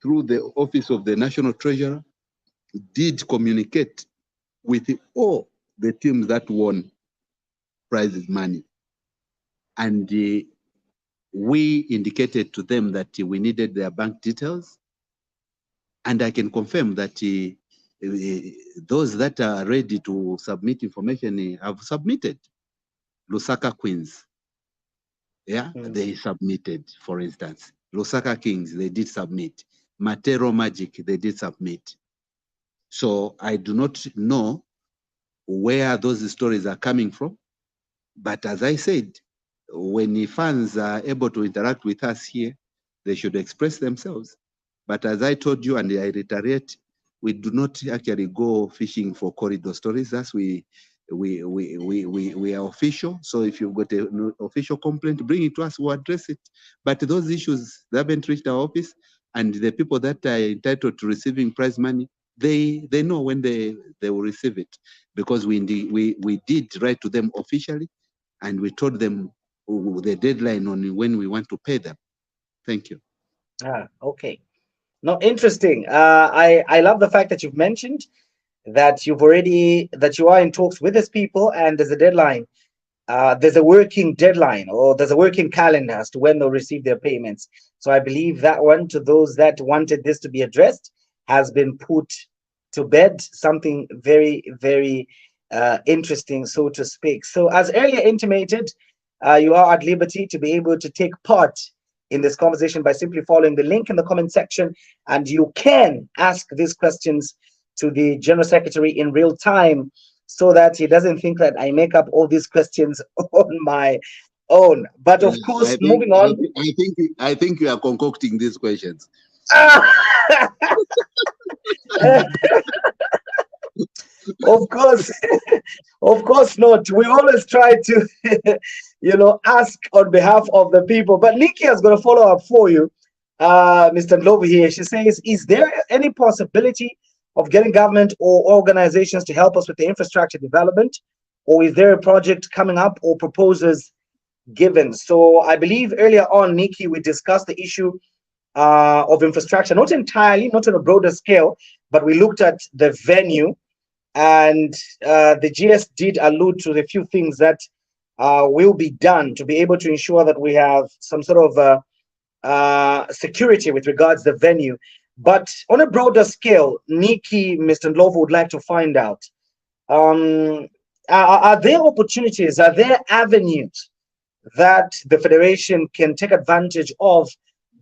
through the office of the national treasurer, did communicate with all the teams that won prize money. And we indicated to them that we needed their bank details. And I can confirm that those that are ready to submit information have submitted. Lusaka Queens, yeah, they submitted, for instance. Lusaka Kings, they did submit. Matero Magic, they did submit. So I do not know where those stories are coming from. But as I said, when the fans are able to interact with us here, they should express themselves. But as I told you, and I reiterate, we do not actually go fishing for corridor stories. That's we are official. So if you've got an official complaint, bring it to us, we'll address it. But those issues, they haven't reached our office, and the people that are entitled to receiving prize money, they know when they will receive it, because we did write to them officially, and we told them the deadline on when we want to pay them. Thank you. Okay. No, interesting. I love the fact that you've mentioned that you are in talks with these people, and there's a deadline. There's a working deadline, or there's a working calendar as to when they'll receive their payments. So I believe that one, to those that wanted this to be addressed, has been put to bed. Something very, very interesting, so to speak. So as earlier intimated, you are at liberty to be able to take part in this conversation by simply following the link in the comment section, and you can ask these questions to the General Secretary in real time, so that he doesn't think that I make up all these questions on my own. But of course, moving on. I think you are concocting these questions. Of course, of course not. We always try to, ask on behalf of the people. But Nikki has got a follow up for you, Mr. Ndlovu here. She says, is there any possibility of getting government or organizations to help us with the infrastructure development? Or is there a project coming up or proposals given? So I believe earlier on, Nikki, we discussed the issue of infrastructure, not entirely, not on a broader scale, but we looked at the venue, and the GS did allude to the few things that will be done to be able to ensure that we have some sort of security with regards to the venue. But on a broader scale, Nikki, Mr. Ndlovu would like to find out, are there opportunities, are there avenues that the Federation can take advantage of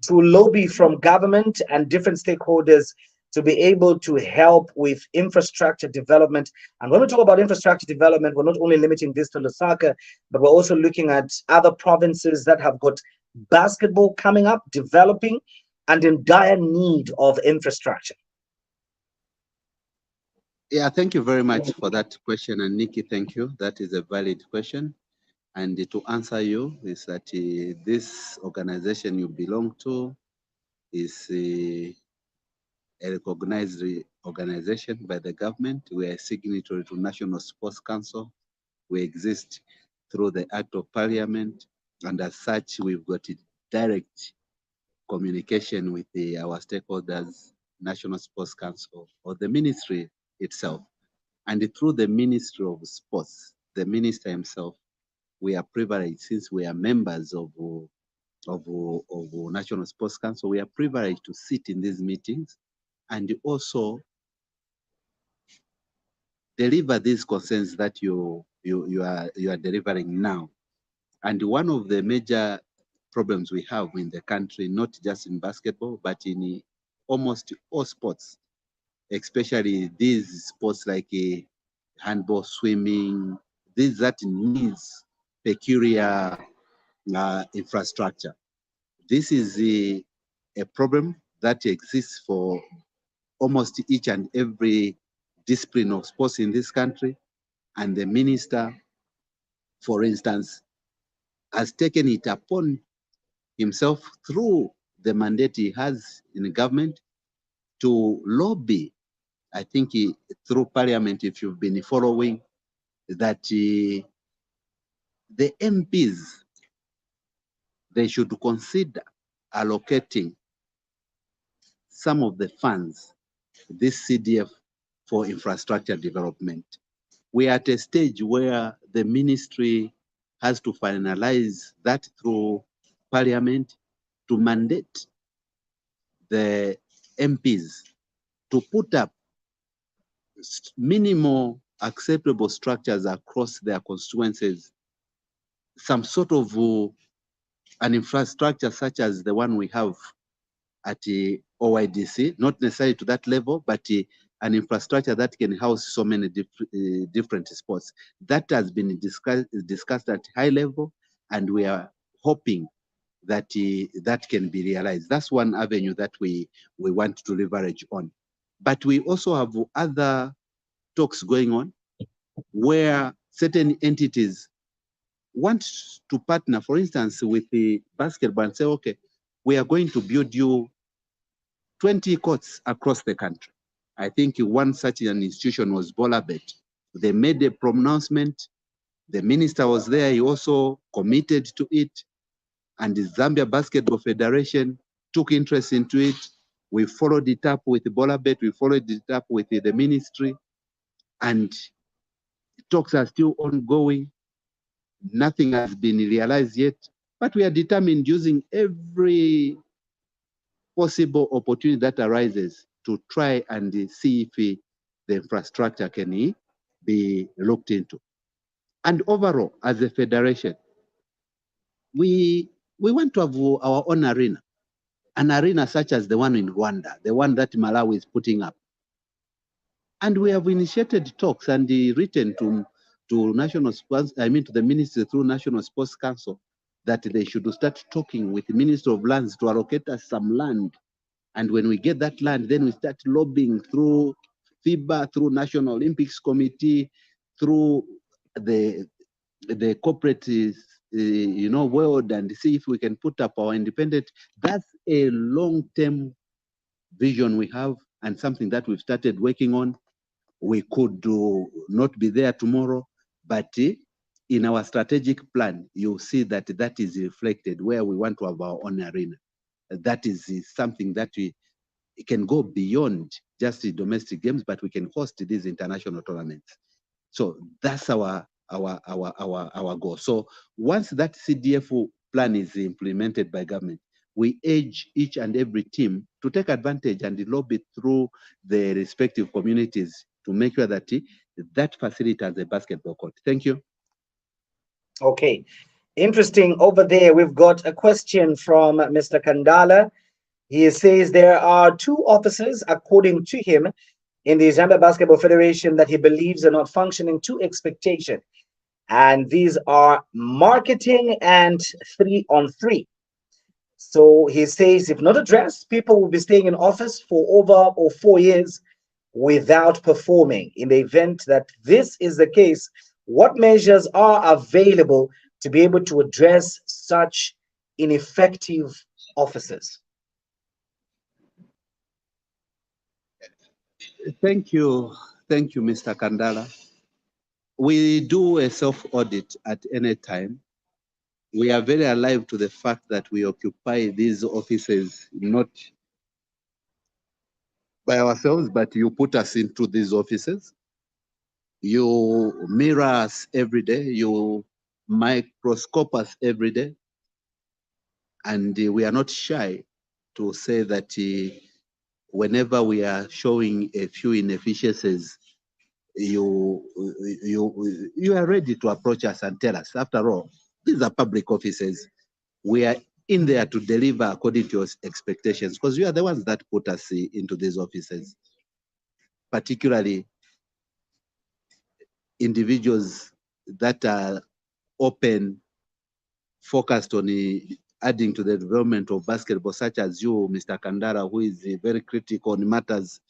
to lobby from government and different stakeholders to be able to help with infrastructure development? And when we talk about infrastructure development, we're not only limiting this to Lusaka, but we're also looking at other provinces that have got basketball coming up, developing, and in dire need of infrastructure. Yeah, thank you very much for that question. And Nikki, thank you. That is a valid question. And to answer you is that this organization you belong to is a recognized organization by the government. We are a signatory to National Sports Council. We exist through the Act of Parliament. And as such, we've got a direct communication with our stakeholders, National Sports Council, or the ministry itself. And through the Ministry of Sports, the minister himself, we are privileged since we are members of National Sports Council. We are privileged to sit in these meetings and also deliver these concerns that you are delivering now. And one of the major problems we have in the country, not just in basketball, but in almost all sports, especially these sports like handball, swimming, these that needs peculiar infrastructure. This is a problem that exists for almost each and every discipline of sports in this country. And the minister, for instance, has taken it upon himself through the mandate he has in the government to lobby, I think through parliament, if you've been following, that the MPs, they should consider allocating some of the funds, this CDF, for infrastructure development. We are at a stage where the ministry has to finalize that through parliament to mandate the MPs to put up minimal acceptable structures across their constituencies, some sort of an infrastructure such as the one we have at OIDC, not necessarily to that level, but an infrastructure that can house so many different sports. That has been discussed at high level, and we are hoping that that can be realized. That's one avenue that we want to leverage on. But we also have other talks going on where certain entities want to partner, for instance, with the basketball and say, okay, we are going to build you 20 courts across the country. I think one such an institution was Bolabet. They made a pronouncement. The minister was there. He also committed to it. And the Zambia Basketball Federation took interest into it. We followed it up with Bolabet. We followed it up with the ministry. And talks are still ongoing. Nothing has been realized yet. But we are determined using every possible opportunity that arises to try and see if the infrastructure can be looked into. And overall, as a federation, we want to have our own arena, an arena such as the one in Rwanda, the one that Malawi is putting up. And we have initiated talks and written to national sports, I mean to the ministry through National Sports Council, that they should start talking with the Minister of Lands to allocate us some land. And when we get that land, then we start lobbying through FIBA, through National Olympics Committee, through the corporate world, and see if we can put up our independent. That's a long-term vision we have, and something that we've started working on. We could not be there tomorrow, but in our strategic plan, you'll see that that is reflected where we want to have our own arena. That is something that it can go beyond just the domestic games, but we can host these international tournaments. So that's our goal. So once that CDF plan is implemented by government, we urge each and every team to take advantage and lobby through the respective communities to make sure that that facility has a basketball court. Thank you. Okay, interesting. Over there, we've got a question from Mr. Kandala. He says there are two officers, according to him, in the Zambia Basketball Federation that he believes are not functioning to expectation. And these are marketing and 3-on-3. So he says if not addressed, people will be staying in office for over 4 years without performing. In the event that this is the case, what measures are available to be able to address such ineffective officers? Thank you, Mr. Kandala. We do a self-audit at any time. We are very alive to the fact that we occupy these offices not by ourselves, but you put us into these offices. You mirror us every day. You microscope us every day. And we are not shy to say that whenever we are showing a few inefficiencies, you are ready to approach us and tell us. After all, these are public offices. We are in there to deliver according to your expectations, because you are the ones that put us into these offices, particularly individuals that are open, focused on adding to the development of basketball, such as you, Mr. Kandara, who is very critical on matters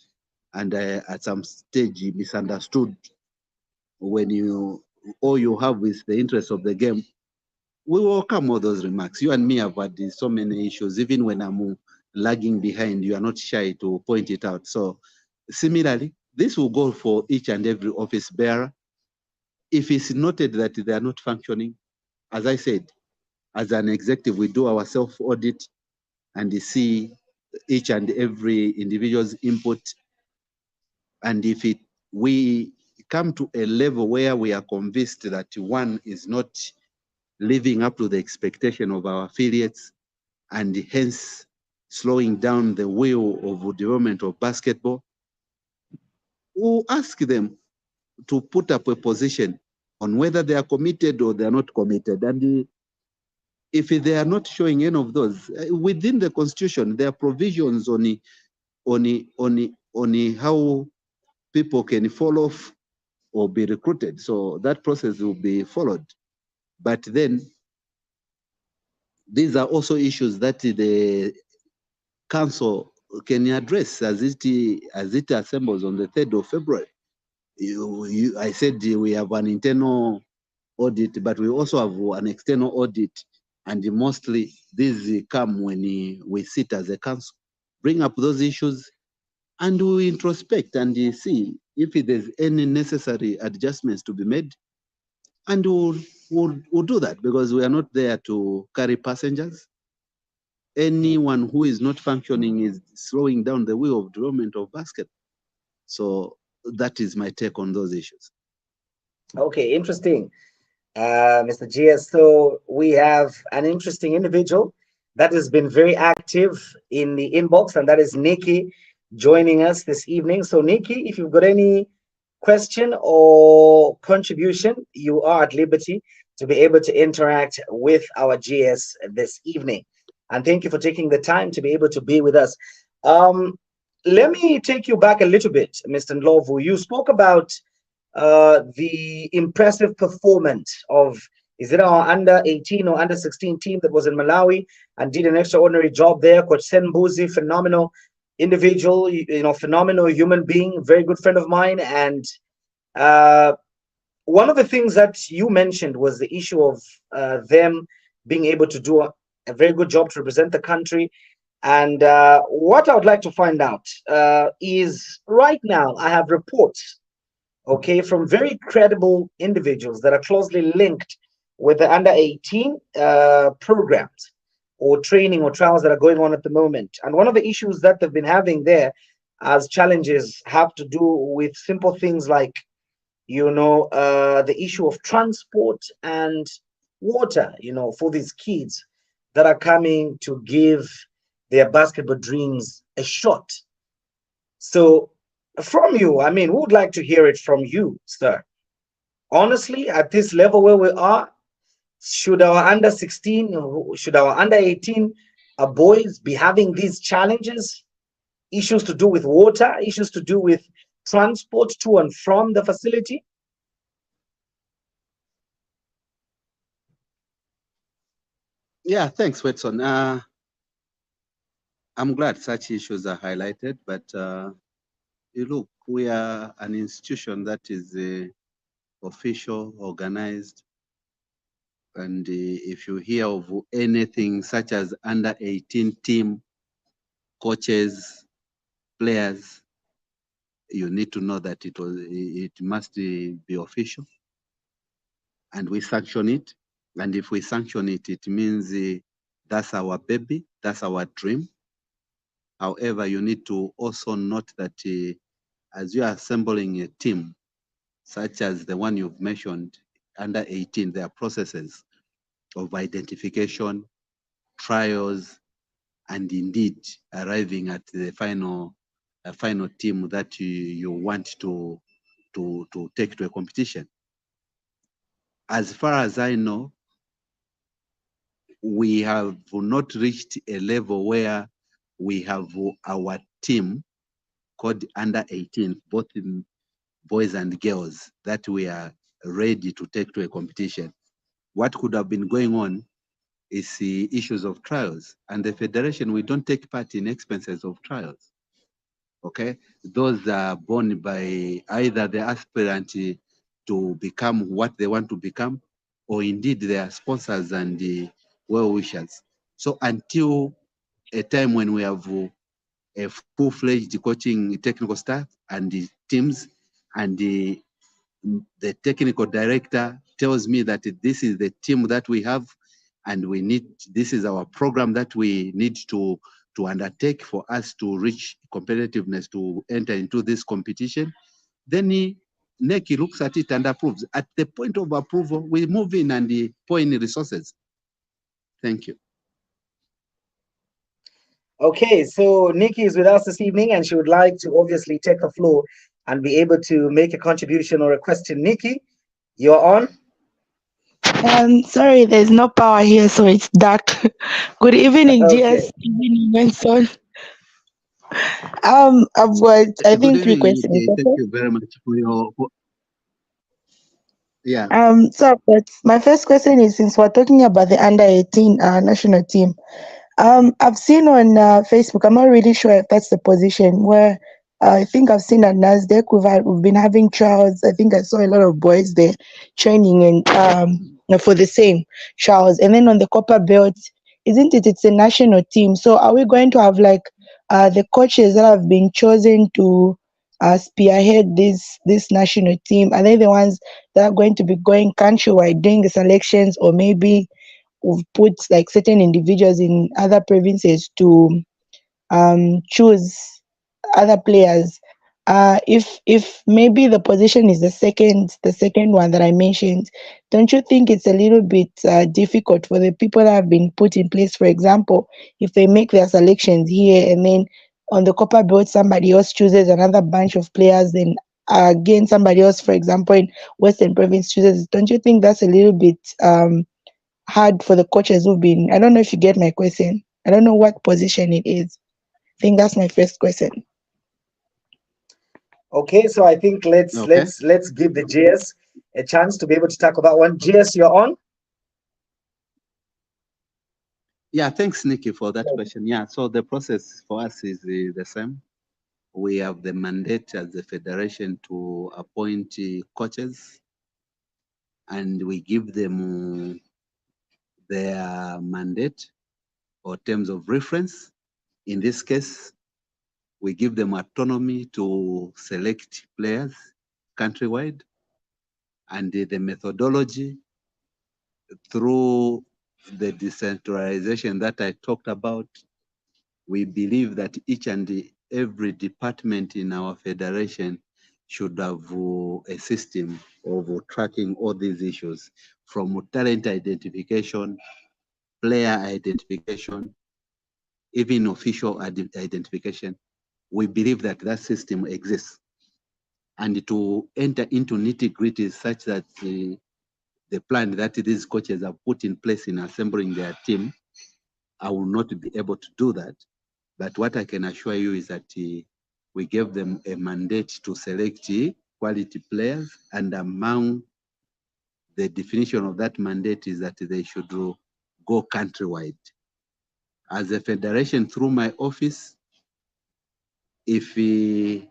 and at some stage misunderstood when all you have is the interest of the game. We welcome all those remarks. You and me have had so many issues. Even when I'm lagging behind, you are not shy to point it out. So similarly, this will go for each and every office bearer. If it's noted that they are not functioning, as I said, as an executive, we do our self-audit and see each and every individual's input. And if we come to a level where we are convinced that one is not living up to the expectation of our affiliates, and hence slowing down the wheel of development of basketball, we'll ask them to put up a position on whether they are committed or they are not committed. And if they are not showing any of those, within the Constitution, there are provisions on how people can fall off or be recruited. So that process will be followed. But then these are also issues that the council can address as it assembles on the 3rd of February. I said we have an internal audit, but we also have an external audit. And mostly these come when we sit as a council, bring up those issues, and we introspect and see if there's any necessary adjustments to be made. And we'll do that, because we are not there to carry passengers. Anyone who is not functioning is slowing down the wheel of development of basketball. So that is my take on those issues. Okay, interesting, Mr. GS. So we have an interesting individual that has been very active in the inbox, and that is Nikki joining us this evening. So, Nikki, if you've got any question or contribution, you are at liberty to be able to interact with our GS this evening. And thank you for taking the time to be able to be with us. Let me take you back a little bit, Mr. Ndlovu. You spoke about the impressive performance of, is it our under 18 or under 16 team that was in Malawi and did an extraordinary job there? Coach Senbuzi, phenomenal individual, phenomenal human being, very good friend of mine. And one of the things that you mentioned was the issue of them being able to do a very good job to represent the country. And what I would like to find out is, right now I have reports, okay, from very credible individuals that are closely linked with the under 18 programs or training or trials that are going on at the moment. And one of the issues that they've been having there as challenges have to do with simple things like, the issue of transport and water, for these kids that are coming to give their basketball dreams a shot. So from you, we would like to hear it from you, sir. Honestly, at this level where we are, should our under 16, should our under 18 boys be having these challenges, issues to do with water, issues to do with transport to and from the facility? Yeah, thanks, Watson. I'm glad such issues are highlighted, but you look, We are an institution that is official, organized, and if you hear of anything such as under 18 team, coaches, players, you need to know that it must be official, and we sanction it. And if we sanction it, it means that's our baby, that's our dream. However, you need to also note that as you are assembling a team, such as the one you've mentioned, under 18, there are processes of identification, trials, and indeed arriving at the final team that you want to take to a competition. As far as I know, we have not reached a level where we have our team called under 18, both in boys and girls, that we are ready to take to a competition. What could have been going on is the issues of trials. And the federation, we don't take part in expenses of trials. Okay? Those are borne by either the aspirant to become what they want to become, or indeed their sponsors and well-wishers. So until a time when we have a full-fledged coaching technical staff and the teams, and the technical director tells me that this is the team that we have, and this is our program that we need to undertake for us to reach competitiveness to enter into this competition, then NEC looks at it and approves. At the point of approval, we move in and pour in resources. Thank you. Okay, so Nikki is with us this evening and she would like to obviously take the floor and be able to make a contribution or a question. Nikki, you're on. Sorry, there's no power here, so it's dark. Good evening, Okay. GS. Evening, Benson. I've got, I Good think, three evening, questions. Nikki. Thank Okay. you very much for your, yeah. So, but my first question is, since we're talking about the under 18 national team, I've seen on Facebook. I'm not really sure if that's the position where I think I've seen at NASDAQ we've been having trials. I think I saw a lot of boys there training and for the same trials. And then on the copper belt, isn't it? It's a national team. So are we going to have like the coaches that have been chosen to spearhead this national team? Are they the ones that are going to be going countrywide doing the selections, or maybe we've put like certain individuals in other provinces to choose other players? If maybe the position is the second one that I mentioned, don't you think it's a little bit difficult for the people that have been put in place? For example, if they make their selections here and then on the copper belt somebody else chooses another bunch of players, then again somebody else, for example, in Western Province chooses, don't you think that's a little bit hard for the coaches who've been? I don't know if you get my question. I don't know what position it is. I think that's my first question. Okay, so I think let's Okay. let's let's give the GS a chance to be able to tackle that one. GS, you're on. Yeah, thanks, Nikki, for that question. Yeah, so the process for us is the same. We have the mandate as the federation to appoint coaches, and we give them their mandate or terms of reference. In this case, we give them autonomy to select players countrywide, and the methodology through the decentralization that I talked about. We believe that each and every department in our federation should have a system of tracking all these issues, from talent identification, player identification, even official identification. We believe that that system exists. And to enter into nitty-gritty such that the plan that these coaches have put in place in assembling their team, I will not be able to do that. But what I can assure you is that we gave them a mandate to select quality players, and among the definition of that mandate is that they should go countrywide. As a federation, through my office, if the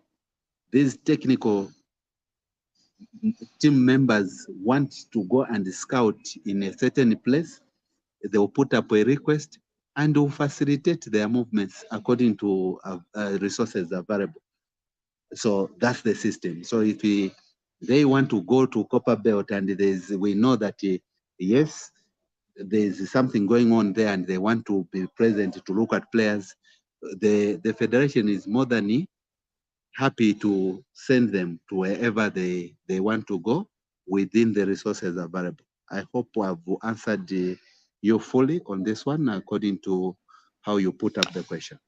these technical team members want to go and scout in a certain place, they will put up a request and will facilitate their movements according to resources available. So that's the system. So if they want to go to Copper Belt and we know that yes, there's something going on there and they want to be present to look at players, the federation is more than happy to send them to wherever they want to go within the resources available. I hope I've answered you fully on this one according to how you put up the question.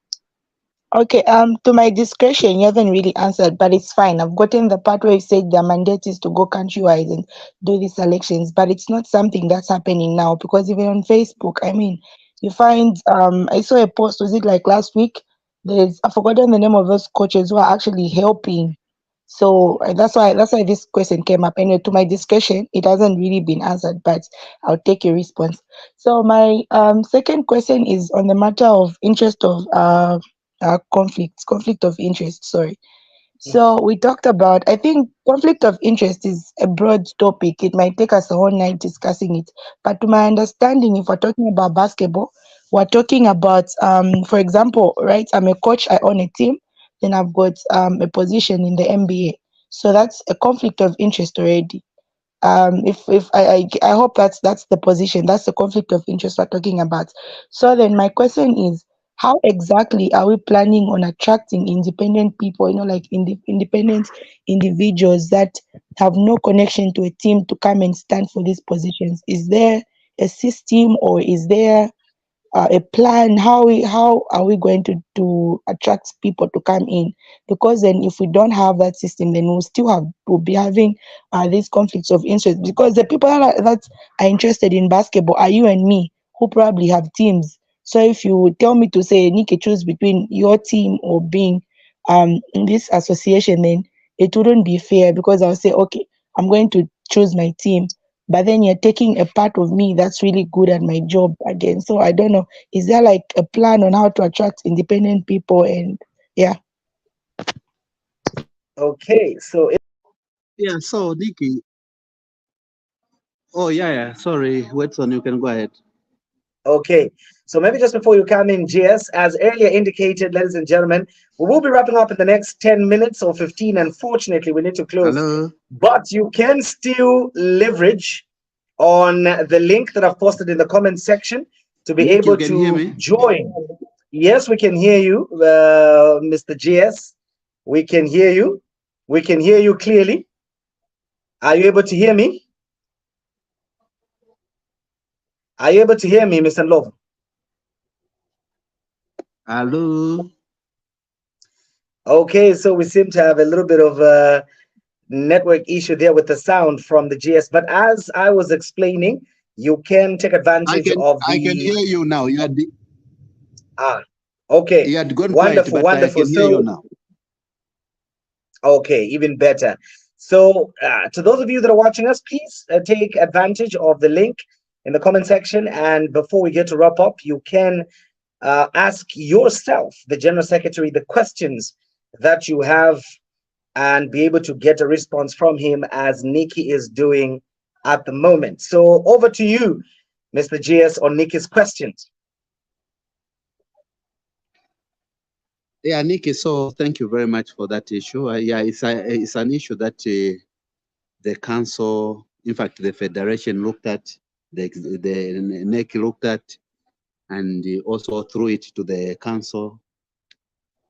Okay, to my discretion, you haven't really answered, but it's fine. I've gotten the part where you said their mandate is to go countrywide and do these elections, but it's not something that's happening now because even on Facebook, I mean, you find I saw a post, was it like last week? I've forgotten the name of those coaches who are actually helping. So that's why this question came up. Anyway, to my discretion, it hasn't really been answered, but I'll take your response. So my second question is on the matter of interest of conflict of interest, sorry. So we talked about, I think conflict of interest is a broad topic. It might take us a whole night discussing it. But to my understanding, if we're talking about basketball, we're talking about, for example, right, I'm a coach, I own a team, then I've got a position in the NBA. So that's a conflict of interest already. If I hope that's the position, that's the conflict of interest we're talking about. So then my question is, how exactly are we planning on attracting independent people, like independent individuals that have no connection to a team to come and stand for these positions? Is there a system, or is there a plan? How are we going to attract people to come in? Because then if we don't have that system, then we'll be having these conflicts of interest, because the people that are interested in basketball are you and me, who probably have teams. So if you tell me to say, Nikki, choose between your team or being in this association, then it wouldn't be fair, because I'll say, okay, I'm going to choose my team, but then you're taking a part of me that's really good at my job again. So I don't know, is there like a plan on how to attract independent people? And yeah. Okay, so Yeah, so Nikki, oh yeah, sorry, Watson, you can go ahead. okay, so maybe just before you come in, GS, as earlier indicated, ladies and gentlemen, we will be wrapping up in the next 10 minutes or 15. Unfortunately, we need to close, Hello. but you can still leverage on the link that I've posted in the comment section to be Nick, you able can hear to me? join. Yes, we can hear you, Mr. GS. We can hear you. We can hear you clearly. Are you able to hear me? Are you able to hear me, Mr. Love? Hello. Okay, so we seem to have a little bit of a network issue there with the sound from the GS. But as I was explaining, you can take advantage of I can the hear you now. ah. Okay, You had gone quiet, wonderful, but I wonderful. can hear you So now. okay, even better. So, to those of you that are watching us, please take advantage of the link in the comment section. And before we get to wrap up, you can ask yourself, the General Secretary, the questions that you have and be able to get a response from him, as Nikki is doing at the moment. So, over to you, Mr. GS, on Nikki's questions. Yeah, Nikki, so thank you very much for that issue. Yeah, it's an issue that the council, in fact, the federation looked at, the NEC looked at, and also threw it to the council.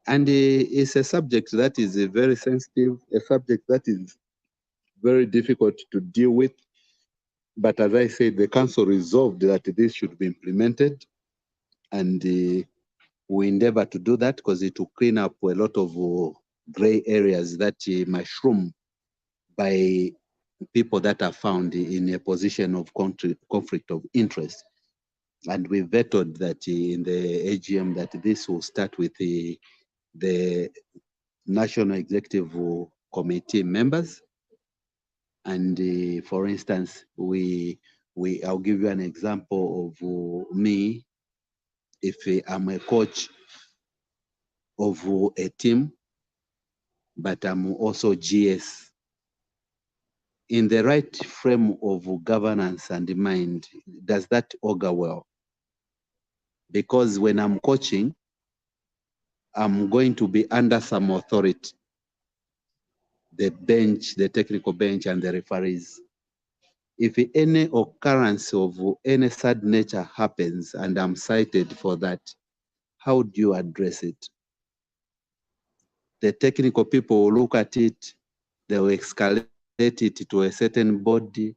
And it's a subject that is very sensitive, a subject that is very difficult to deal with. But as I said, the council resolved that this should be implemented, and we endeavor to do that because it will clean up a lot of gray areas that mushroom by people that are found in a position of conflict of interest. And we vetoed that in the AGM that this will start with the National Executive Committee members. And for instance, I'll give you an example of me. If I'm a coach of a team, but I'm also GS. In the right frame of governance and mind, does that augur well? Because when I'm coaching, I'm going to be under some authority, the bench, the technical bench, and the referees. If any occurrence of any sad nature happens and I'm cited for that, how do you address it? The technical people will look at it, they will escalate it to a certain body.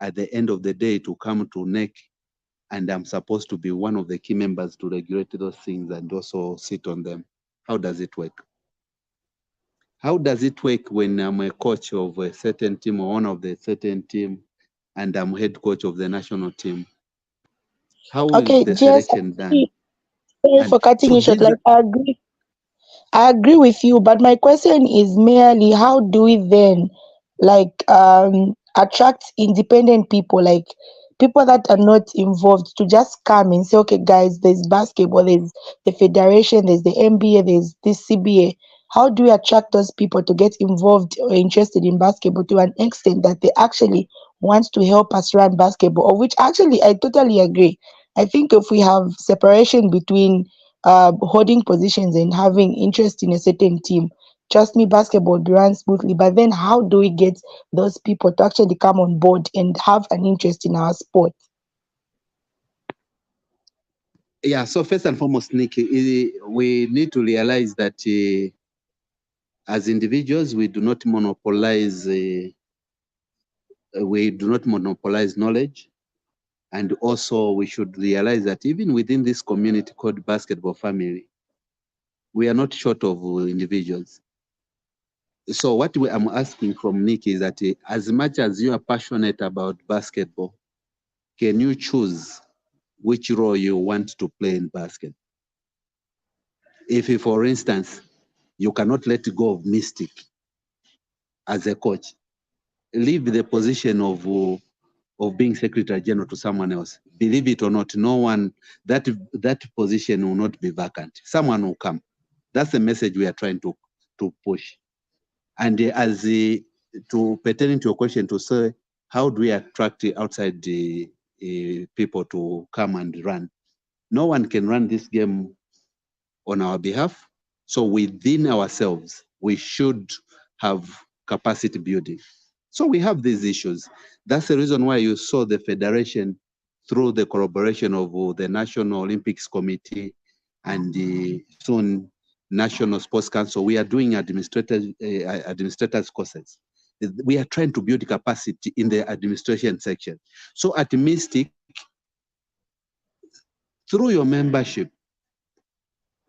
At the end of the day, to come to NEC, and I'm supposed to be one of the key members to regulate those things and also sit on them. How does it work? How does it work when I'm a coach of a certain team or one of the certain team and I'm head coach of the national team? How is Okay, the just selection done? sorry And for cutting so you short. these Like, I agree with you, but my question is merely how do we then like attract independent people, like people that are not involved to just come and say, okay guys, there's basketball, there's the federation, there's the NBA, there's this CBA. How do we attract those people to get involved or interested in basketball to an extent that they actually want to help us run basketball? Of which actually I totally agree. I think if we have separation between holding positions and having interest in a certain team. Trust me, basketball will be run smoothly. But then, how do we get those people to actually come on board and have an interest in our sport? Yeah, so first and foremost, Nick, we need to realize that as individuals, we do not monopolize knowledge. And also we should realize that even within this community called basketball family, we are not short of individuals. So what I'm asking from Nick is that as much as you are passionate about basketball, can you choose which role you want to play in basket? If, for instance, you cannot let go of Mystic as a coach, leave the position of being secretary general to someone else. Believe it or not, no one, that position will not be vacant. Someone will come. That's the message we are trying to push. And as to pertaining to your question, to say how do we attract outside the people to come and run? No one can run this game on our behalf. So within ourselves, we should have capacity building. So we have these issues. That's the reason why you saw the federation, through the collaboration of the National Olympics Committee and the soon National Sports Council, we are doing administrators courses. We are trying to build capacity in the administration section. So at Mystic, through your membership,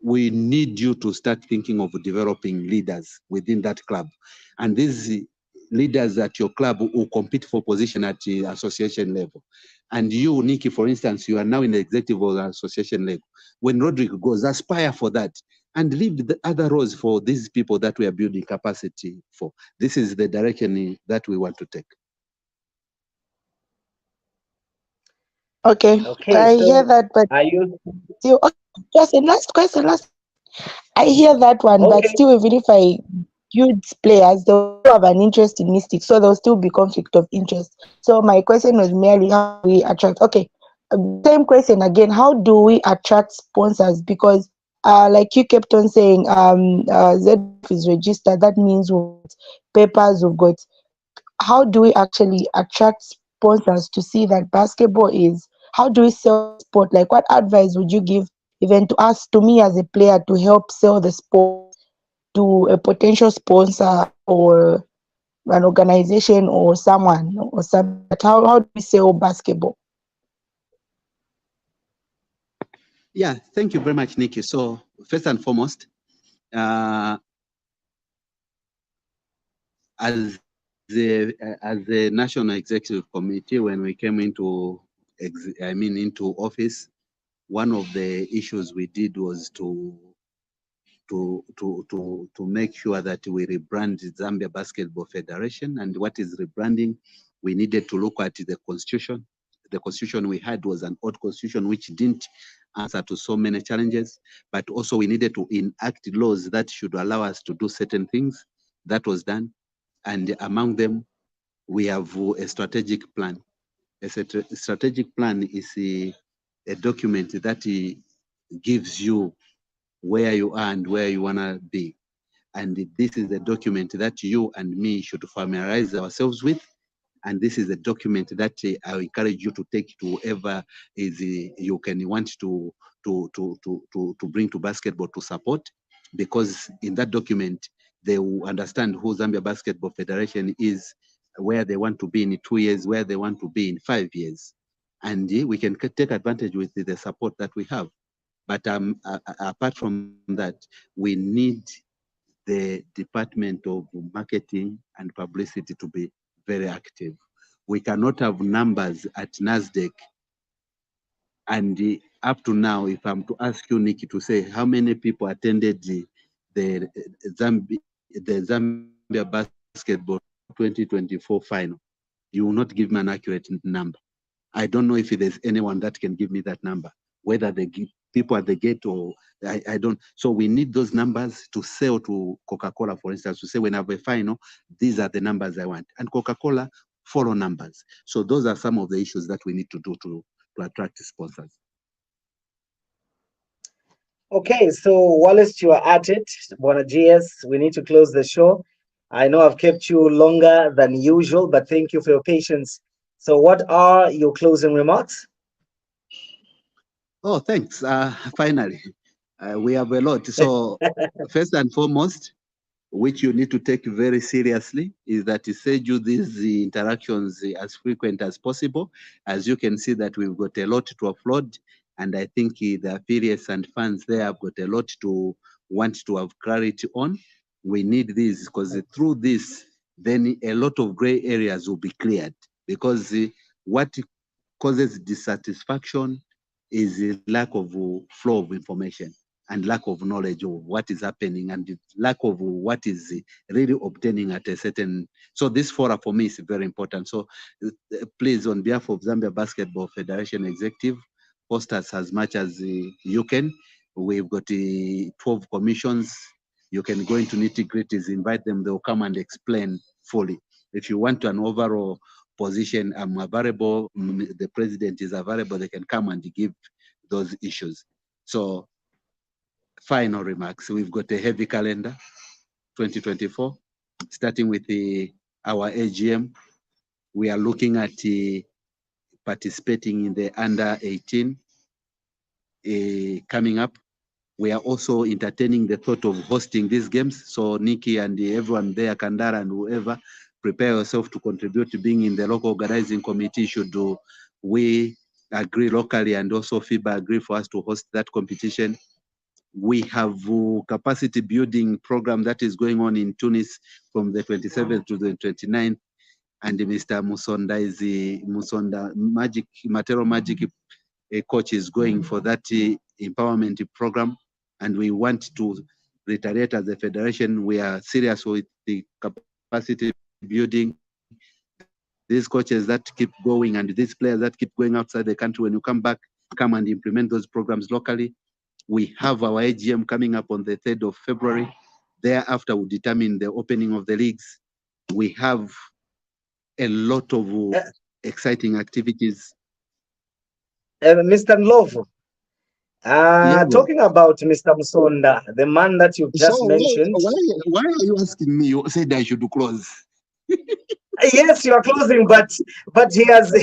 we need you to start thinking of developing leaders within that club. And these leaders at your club will compete for position at the association level. And you, Nikki, for instance, you are now in the executive or association level. When Rodrigo goes, aspire for that and leave the other roles for these people that we are building capacity for. This is the direction that we want to take. Okay, Okay, I hear so that, but are you still, okay, just a last question. I hear that one, but okay? still, even if I use players, they'll still have an interest in Mystic, so there'll still be conflict of interest. So my question was merely how do we attract? Okay, same question again. How do we attract sponsors? Because, like you kept on saying, ZF is registered. That means we've got papers. We've got like. How do we actually attract sponsors to see that basketball is? How do we sell the sport? Like, what advice would you give even to us, to me as a player, to help sell the sport to a potential sponsor or an organization or someone or something? How do we sell basketball? Yeah, thank you very much, Nikki. So first and foremost, as the National Executive Committee, when we came into office, one of the issues we did was to make sure that we rebrand the Zambia Basketball Federation. And what is rebranding? We needed to look at the constitution. The constitution we had was an old constitution which didn't answer to so many challenges, but also we needed to enact laws that should allow us to do certain things. that was done. And among them, we have a strategic plan. A strategic plan is a document that gives you where you are and where you want to be. And this is a document that you and me should familiarize ourselves with. And this is a document that I encourage you to take to whoever is you can want to bring to basketball to support, because in that document they will understand who Zambia Basketball Federation is, where they want to be in 2 years, where they want to be in 5 years, and we can take advantage with the support that we have. But apart from that, we need the Department of Marketing and Publicity to be very active. We cannot have numbers at NASDAQ. And up to now, if I'm to ask you, Nikki, to say how many people attended the Zambia Basketball 2024 final, you will not give me an accurate number. I don't know if there's anyone that can give me that number, whether the people at the gate or I don't. So we need those numbers to sell to Coca-Cola, for instance, to say when I have a final, these are the numbers I want. And Coca-Cola follow numbers. So those are some of the issues that we need to do to attract sponsors. Okay, so whilst you are at it, Bwana GS, we need to close the show. I know I've kept you longer than usual, but thank you for your patience. So what are your closing remarks? Oh, thanks. Finally, we have a lot. So first and foremost, which you need to take very seriously, is that you schedule these interactions as frequent as possible. As you can see that we've got a lot to upload, and I think the affiliates and fans there have got a lot to want to have clarity on. We need this because through this, then a lot of gray areas will be cleared, because what causes dissatisfaction is a lack of flow of information and lack of knowledge of what is happening and the lack of what is really obtaining at a certain. So this forum for me is very important. So please, on behalf of Zambia Basketball Federation Executive, host us as much as you can. We've got 12 commissions. You can go into nitty-gritties, invite them, they'll come and explain fully. If you want an overall position, I'm available, the president is available, they can come and give those issues. So final remarks, we've got a heavy calendar, 2024, starting with our AGM. We are looking at participating in the under 18 coming up. We are also entertaining the thought of hosting these games. So Nikki and everyone there, Kandara and whoever, prepare yourself to contribute to being in the local organizing committee should we agree locally, and also FIBA agree for us to host that competition. We have a capacity building program that is going on in Tunis from the 27th to the 29th. And Mr. Musonda is Musonda Magic, Matero Magic coach is going for that empowerment program. And we want to reiterate as a federation, we are serious with the capacity building. These coaches that keep going and these players that keep going outside the country, when you come back, come and implement those programs locally. We have our AGM coming up on the 3rd of February. Thereafter, we'll determine the opening of the leagues. We have a lot of exciting activities. Mr. Ndlovu, talking about Mr. Musonda, the man that you just mentioned. Why are you asking me? You said I should close. Yes, you are closing, but he has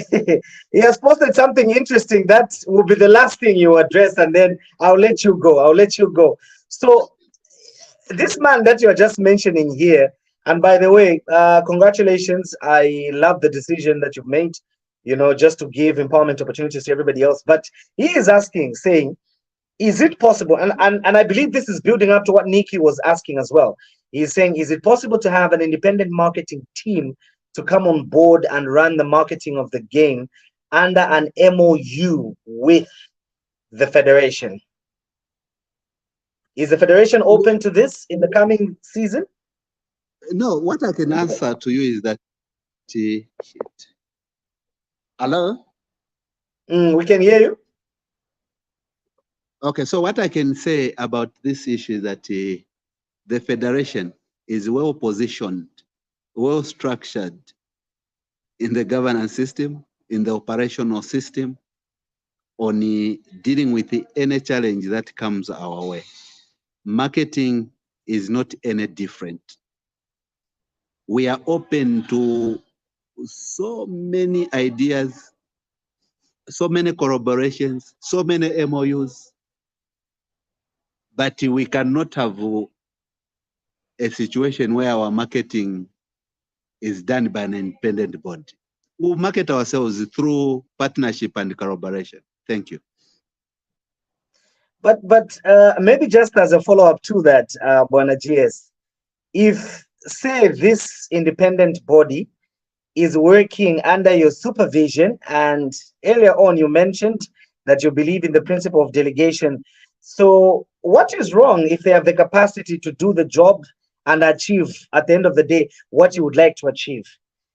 he has posted something interesting that will be the last thing you address, and then I'll let you go. I'll let you go. So this man that you are just mentioning here, and by the way, congratulations. I love the decision that you've made, you know, just to give empowerment opportunities to everybody else. But he is asking, saying, is it possible? And I believe this is building up to what Nikki was asking as well. He's saying, is it possible to have an independent marketing team to come on board and run the marketing of the game under an MOU with the federation? Is the federation open to this in the coming season? No, what I can answer to you is that hello? We can hear you. Okay, so what I can say about this issue is that the federation is well positioned, well structured in the governance system, in the operational system, on dealing with any challenge that comes our way. Marketing is not any different. We are open to so many ideas, so many collaborations, so many MOUs, but we cannot have a situation where our marketing is done by an independent body. We market ourselves through partnership and collaboration. Thank you. But maybe just as a follow-up to that, Bwana GS, if say this independent body is working under your supervision, and earlier on you mentioned that you believe in the principle of delegation, so what is wrong if they have the capacity to do the job and achieve at the end of the day what you would like to achieve?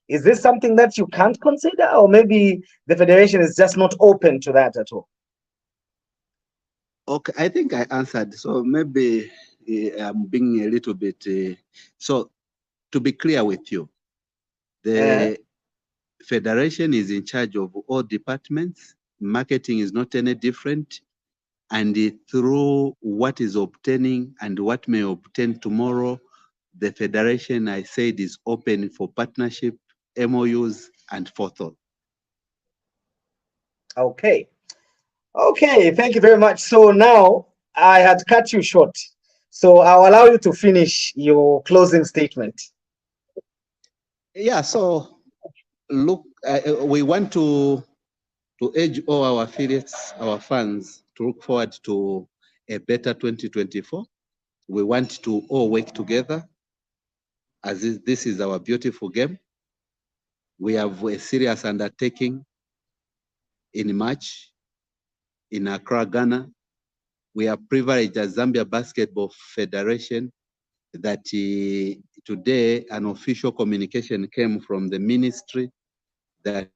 Is this something that you can't consider, or maybe the federation is just not open to that at all? Okay, I think I answered. So maybe I'm being a little bit. So to be clear with you, the federation is in charge of all departments. Marketing is not any different. And through what is obtaining and what may obtain tomorrow, the federation, I said, is open for partnership, MOUs, and forethought. Okay. Okay, thank you very much. So now I had cut you short. So I'll allow you to finish your closing statement. Yeah, so look, we want to urge all our affiliates, our fans, to look forward to a better 2024. We want to all work together as this is our beautiful game. We have a serious undertaking in March in Accra, Ghana. We are privileged as Zambia Basketball Federation that today an official communication came from the ministry that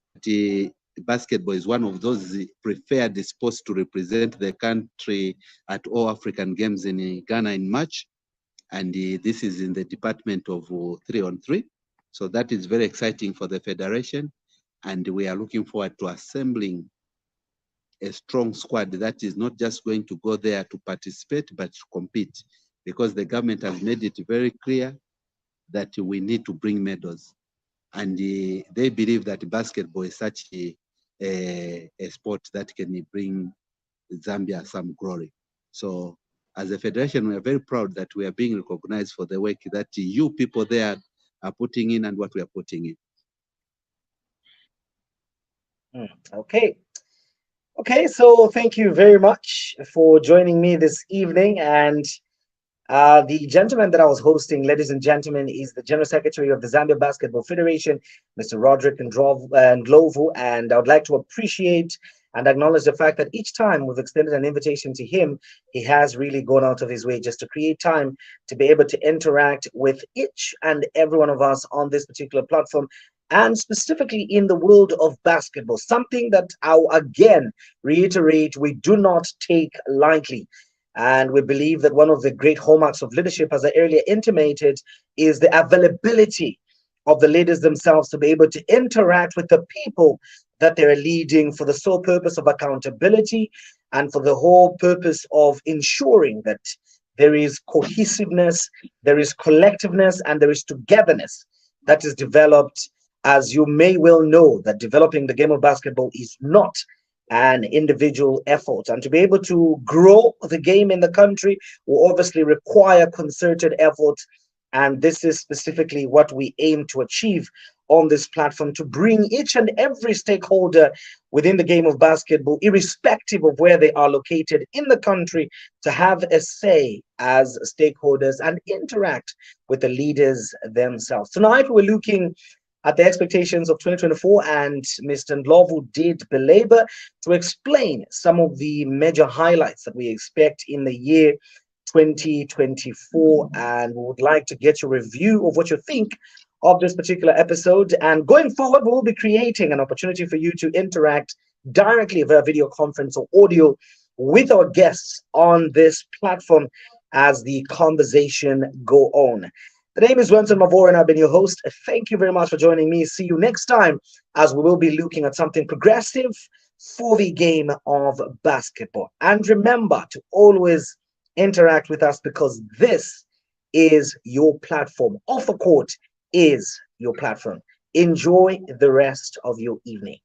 basketball is one of those preferred sports to represent the country at all African Games in Ghana in March. And this is in the department of 3-on-3. So that is very exciting for the federation. And we are looking forward to assembling a strong squad that is not just going to go there to participate, but to compete, because the government has made it very clear that we need to bring medals. And they believe that basketball is such a sport that can bring Zambia some glory. So as a federation, we are very proud that we are being recognized for the work that you people there are putting in and what we are putting in. Okay. Okay, so thank you very much for joining me this evening. And the gentleman that I was hosting, ladies and gentlemen, is the General Secretary of the Zambia Basketball Federation, Mr. Roderick Ndlovu. And I would like to appreciate and acknowledge the fact that each time we've extended an invitation to him, he has really gone out of his way just to create time to be able to interact with each and every one of us on this particular platform, and specifically in the world of basketball, something that I'll again reiterate, we do not take lightly. And we believe that one of the great hallmarks of leadership, as I earlier intimated, is the availability of the leaders themselves to be able to interact with the people that they're leading for the sole purpose of accountability and for the whole purpose of ensuring that there is cohesiveness, there is collectiveness, and there is togetherness that is developed. As you may well know, that developing the game of basketball is not an individual effort, and to be able to grow the game in the country will obviously require concerted efforts. And this is specifically what we aim to achieve on this platform, to bring each and every stakeholder within the game of basketball, irrespective of where they are located in the country, to have a say as stakeholders and interact with the leaders themselves. Tonight, we're looking at the expectations of 2024, and Mr. Ndlovu did belabor to explain some of the major highlights that we expect in the year 2024, and we would like to get your review of what you think of this particular episode. And going forward, we'll be creating an opportunity for you to interact directly via video conference or audio with our guests on this platform as the conversation go on. The name is Wenson Mavor, and I've been your host. Thank you very much for joining me. See you next time as we will be looking at something progressive for the game of basketball. And remember to always interact with us because this is your platform. Off the court is your platform. Enjoy the rest of your evening.